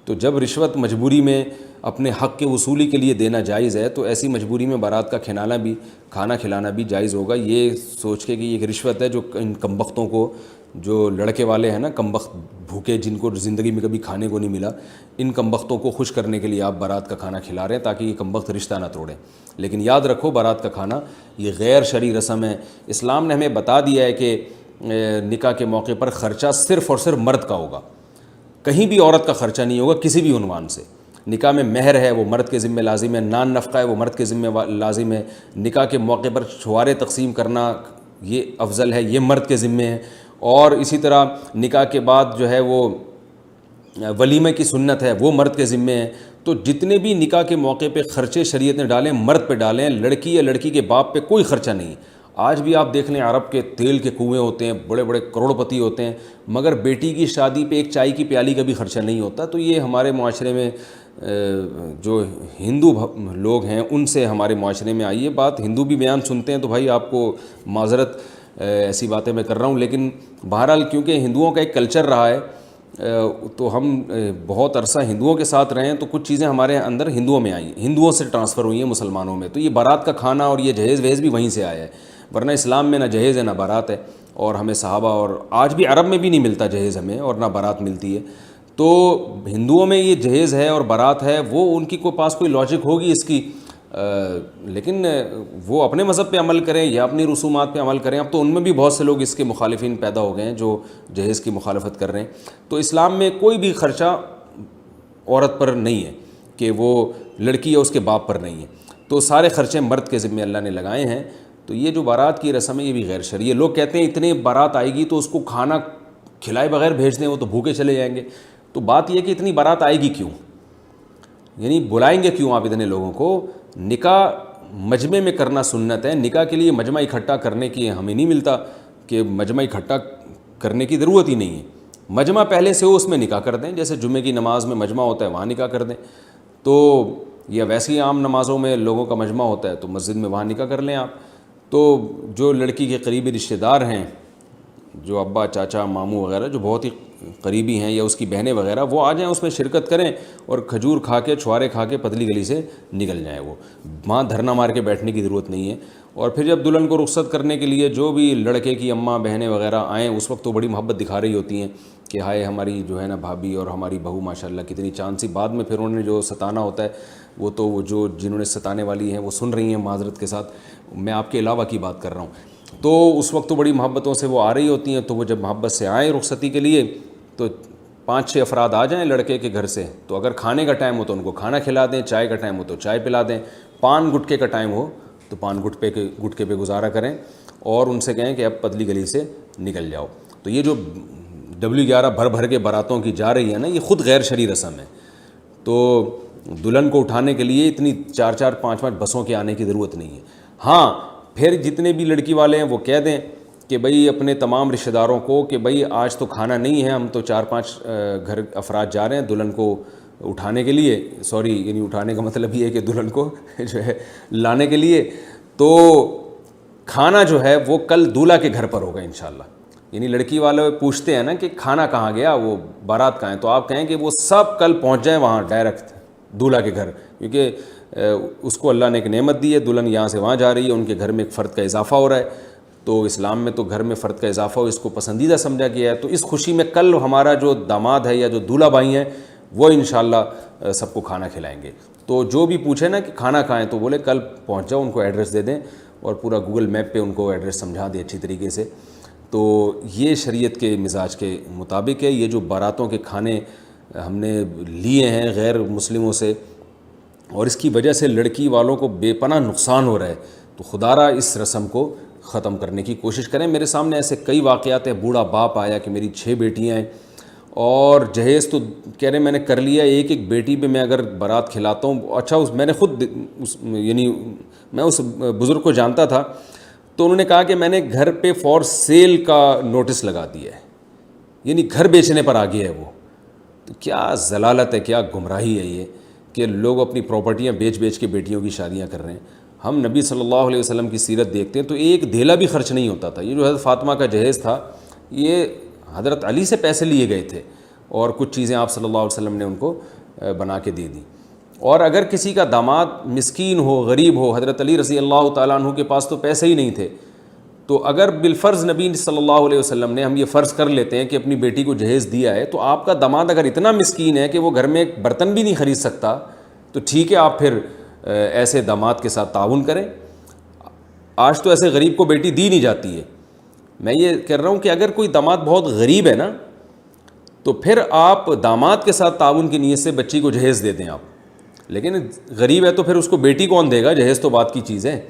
تو جب رشوت مجبوری میں اپنے حق کے وصولی کے لیے دینا جائز ہے تو ایسی مجبوری میں بارات کا کھانا کھلانا بھی جائز ہوگا، یہ سوچ کے کہ یہ ایک رشوت ہے جو ان کمبختوں کو، جو لڑکے والے ہیں نا کمبخت بھوکے جن کو زندگی میں کبھی کھانے کو نہیں ملا، ان کمبختوں کو خوش کرنے کے لیے آپ بارات کا کھانا کھلا رہے ہیں تاکہ یہ کمبخت رشتہ نہ توڑیں۔ لیکن یاد رکھو بارات کا کھانا یہ غیر شرعی رسم ہے۔ اسلام نے ہمیں بتا دیا ہے کہ نکاح کے موقع پر خرچہ صرف اور صرف مرد کا ہوگا، کہیں بھی عورت کا خرچہ نہیں ہوگا کسی بھی عنوان سے۔ نکاح میں مہر ہے وہ مرد کے ذمہ لازم ہے، نان نفقہ ہے وہ مرد کے ذمہ لازم ہے، نکاح کے موقع پر چھوارے تقسیم کرنا یہ افضل ہے، یہ مرد کے ذمہ ہے، اور اسی طرح نکاح کے بعد جو ہے وہ ولیمے کی سنت ہے وہ مرد کے ذمہ ہے۔ تو جتنے بھی نکاح کے موقع پہ خرچے شریعت نے ڈالیں مرد پہ ڈالیں، لڑکی یا لڑکی کے باپ پہ کوئی خرچہ نہیں۔ آج بھی آپ دیکھ لیں عرب کے تیل کے کنویں ہوتے ہیں، بڑے بڑے کروڑ پتی ہوتے ہیں، مگر بیٹی کی شادی پہ ایک چائے کی پیالی کا بھی خرچہ نہیں ہوتا۔ تو یہ ہمارے معاشرے میں جو ہندو لوگ ہیں ان سے ہمارے معاشرے میں آئی ہے بات۔ ہندو بھی بیان سنتے ہیں تو بھائی آپ کو معذرت، ایسی باتیں میں کر رہا ہوں، لیکن بہرحال کیونکہ ہندوؤں کا ایک کلچر رہا ہے تو ہم بہت عرصہ ہندوؤں کے ساتھ رہے ہیں تو کچھ چیزیں ہمارے اندر ہندوؤں میں آئی، ہندوؤں سے ٹرانسفر ہوئی ہیں مسلمانوں میں۔ تو یہ بارات کا کھانا اور یہ جہیز وہیز بھی وہیں سے آیا ہے، ورنہ اسلام میں نہ جہیز ہے نہ بارات ہے، اور ہمیں صحابہ اور آج بھی عرب میں بھی نہیں ملتا جہیز ہمیں، اور نہ بارات ملتی ہے۔ تو ہندوؤں میں یہ جہیز ہے اور بارات ہے، وہ ان کی پاس کوئی لاجک ہوگی اس کی، لیکن وہ اپنے مذہب پہ عمل کریں یا اپنی رسومات پہ عمل کریں۔ اب تو ان میں بھی بہت سے لوگ اس کے مخالفین پیدا ہو گئے ہیں جو جہیز کی مخالفت کر رہے ہیں۔ تو اسلام میں کوئی بھی خرچہ عورت پر نہیں ہے کہ وہ لڑکی ہے اس کے باپ پر نہیں ہے، تو سارے خرچے مرد کے ذمہ اللہ نے لگائے ہیں۔ تو یہ جو بارات کی رسم ہے یہ بھی غیر شرعی ہے۔ لوگ کہتے ہیں اتنے بارات آئے گی تو اس کو کھانا کھلائے بغیر بھیج دیں، وہ تو بھوکے چلے جائیں گے۔ تو بات یہ کہ اتنی بارات آئے گی کیوں، یعنی بلائیں گے کیوں آپ اتنے لوگوں کو؟ نکاح مجمع میں کرنا سنت ہے، نکاح کے لیے مجمع اکٹھا کرنے کی ہمیں نہیں ملتا کہ مجمع اکٹھا کرنے کی ضرورت ہی نہیں ہے۔ مجمع پہلے سے ہو اس میں نکاح کر دیں، جیسے جمعے کی نماز میں مجمع ہوتا ہے وہاں نکاح کر دیں، تو یا ویسی عام نمازوں میں لوگوں کا مجمع ہوتا ہے تو مسجد میں وہاں نکاح کر لیں آپ۔ تو جو لڑکی کے قریبی رشتہ دار ہیں، جو ابا چاچا ماموں وغیرہ جو بہت ہی قریبی ہیں یا اس کی بہنیں وغیرہ، وہ آ جائیں اس میں شرکت کریں اور کھجور کھا کے چھوارے کھا کے پتلی گلی سے نکل جائیں۔ وہ وہاں دھرنا مار کے بیٹھنے کی ضرورت نہیں ہے۔ اور پھر جب دلہن کو رخصت کرنے کے لیے جو بھی لڑکے کی اماں بہنیں وغیرہ آئیں اس وقت تو بڑی محبت دکھا رہی ہوتی ہیں کہ ہائے ہماری جو ہے نا بھابھی اور ہماری بہو ماشاءاللہ کتنی چاند سی۔ بعد میں پھر انہوں نے جو ستانا ہوتا ہے وہ تو جو جنہوں نے ستانے والی ہیں وہ سن رہی ہیں، معذرت کے ساتھ میں آپ کے علاوہ کی بات کر رہا ہوں۔ تو اس وقت تو بڑی محبتوں سے وہ آ رہی ہوتی ہیں، تو وہ جب محبت سے آئیں رخصتی کے لیے تو 5-6 افراد آ جائیں لڑکے کے گھر سے، تو اگر کھانے کا ٹائم ہو تو ان کو کھانا کھلا دیں، چائے کا ٹائم ہو تو چائے پلا دیں، پان گٹکے کا ٹائم ہو تو پان گٹکے پہ گزارا کریں، اور ان سے کہیں کہ اب پتلی گلی سے نکل جاؤ۔ تو یہ جو W11 بھر بھر کے باراتوں کی جا رہی ہے نا، یہ خود غیر شرعی رسم ہے۔ تو دلہن کو اٹھانے کے لیے اتنی 4-4 5-5 بسوں کے آنے کی ضرورت نہیں ہے۔ ہاں پھر جتنے بھی لڑکی والے ہیں وہ کہہ دیں کہ بھئی اپنے تمام رشتہ داروں کو کہ بھئی آج تو کھانا نہیں ہے، ہم تو 4-5 گھر افراد جا رہے ہیں دلہن کو اٹھانے کے لیے، یعنی اٹھانے کا مطلب یہ ہے کہ دلہن کو جو ہے لانے کے لیے، تو کھانا جو ہے وہ کل دولہا کے گھر پر ہوگا انشاءاللہ۔ یعنی لڑکی والے پوچھتے ہیں نا کہ کھانا کہاں گیا، وہ بارات کہاں ہے، تو آپ کہیں کہ وہ سب کل پہنچ جائیں وہاں ڈائریکٹ دولہا کے گھر، کیونکہ اس کو اللہ نے ایک نعمت دی ہے، دلہن یہاں سے وہاں جا رہی ہے، ان کے گھر میں ایک فرد کا اضافہ ہو رہا ہے، تو اسلام میں تو گھر میں فرد کا اضافہ ہو اس کو پسندیدہ سمجھا گیا ہے۔ تو اس خوشی میں کل ہمارا جو داماد ہے یا جو دولہا بھائی ہیں وہ انشاءاللہ سب کو کھانا کھلائیں گے۔ تو جو بھی پوچھے نا کہ کھانا کھائیں تو بولے کل پہنچ جاؤ، ان کو ایڈریس دے دیں اور پورا گوگل میپ پہ ان کو ایڈریس سمجھا دیں اچھی طریقے سے۔ تو یہ شریعت کے مزاج کے مطابق ہے۔ یہ جو باراتوں کے کھانے ہم نے لیے ہیں غیر مسلموں سے، اور اس کی وجہ سے لڑکی والوں کو بے پناہ نقصان ہو رہا ہے، تو خدا را اس رسم کو ختم کرنے کی کوشش کریں۔ میرے سامنے ایسے کئی واقعات ہیں، بوڑھا باپ آیا کہ میری 6 بیٹیاں ہیں اور جہیز تو کہہ رہے میں نے کر لیا، ایک بیٹی پہ میں اگر بارات کھلاتا ہوں، اچھا میں نے خود یعنی میں اس بزرگ کو جانتا تھا، تو انہوں نے کہا کہ میں نے گھر پہ فور سیل کا نوٹس لگا دیا ہے، یعنی گھر بیچنے پر آ گیا ہے وہ۔ تو کیا ضلالت ہے، کیا گمراہی ہے یہ کہ لوگ اپنی پراپرٹیاں بیچ بیچ کے بیٹیوں کی شادیاں کر رہے ہیں۔ ہم نبی صلی اللہ علیہ وسلم کی سیرت دیکھتے ہیں تو ایک دھیلا بھی خرچ نہیں ہوتا تھا۔ یہ جو حضرت فاطمہ کا جہیز تھا یہ حضرت علی سے پیسے لیے گئے تھے، اور کچھ چیزیں آپ صلی اللہ علیہ وسلم نے ان کو بنا کے دے دیں۔ اور اگر کسی کا داماد مسکین ہو، غریب ہو، حضرت علی رضی اللہ تعالیٰ عنہ کے پاس تو پیسے ہی نہیں تھے، تو اگر بالفرض نبی صلی اللہ علیہ وسلم نے، ہم یہ فرض کر لیتے ہیں کہ اپنی بیٹی کو جہیز دیا ہے، تو آپ کا داماد اگر اتنا مسکین ہے کہ وہ گھر میں ایک برتن بھی نہیں خرید سکتا، تو ٹھیک ہے آپ پھر ایسے داماد کے ساتھ تعاون کریں۔ آج تو ایسے غریب کو بیٹی دی نہیں جاتی ہے۔ میں یہ کہہ رہا ہوں کہ اگر کوئی داماد بہت غریب ہے نا، تو پھر آپ داماد کے ساتھ تعاون کی نیت سے بچی کو جہیز دے دیں آپ، لیکن غریب ہے تو پھر اس کو بیٹی کون دے گا، جہیز تو بات کی چیز ہے۔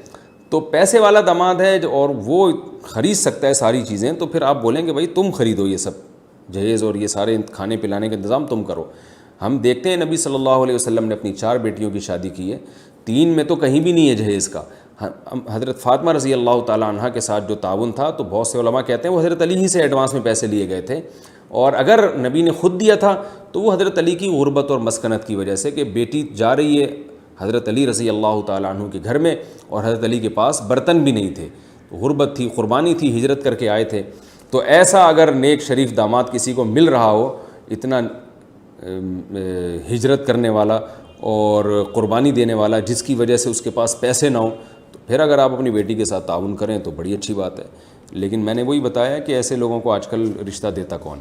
تو پیسے والا داماد ہے اور وہ خرید سکتا ہے ساری چیزیں، تو پھر آپ بولیں کہ بھائی تم خریدو یہ سب جہیز اور یہ سارے کھانے پلانے کا انتظام تم کرو۔ ہم دیکھتے ہیں نبی صلی اللہ علیہ وسلم نے اپنی 4 بیٹیوں کی شادی کی ہے، 3 میں تو کہیں بھی نہیں ہے جہیز کا۔ حضرت فاطمہ رضی اللہ تعالیٰ عنہ کے ساتھ جو تعاون تھا، تو بہت سے علماء کہتے ہیں وہ حضرت علی ہی سے ایڈوانس میں پیسے لیے گئے تھے، اور اگر نبی نے خود دیا تھا تو وہ حضرت علی کی غربت اور مسکنت کی وجہ سے، کہ بیٹی جا رہی ہے حضرت علی رضی اللہ تعالیٰ عنہ کے گھر میں اور حضرت علی کے پاس برتن بھی نہیں تھے، غربت تھی، قربانی تھی، ہجرت کر کے آئے تھے۔ تو ایسا اگر نیک شریف داماد کسی کو مل رہا ہو، اتنا ہجرت کرنے والا اور قربانی دینے والا، جس کی وجہ سے اس کے پاس پیسے نہ ہوں، تو پھر اگر آپ اپنی بیٹی کے ساتھ تعاون کریں تو بڑی اچھی بات ہے۔ لیکن میں نے وہی بتایا کہ ایسے لوگوں کو آج کل رشتہ دیتا کون ہے۔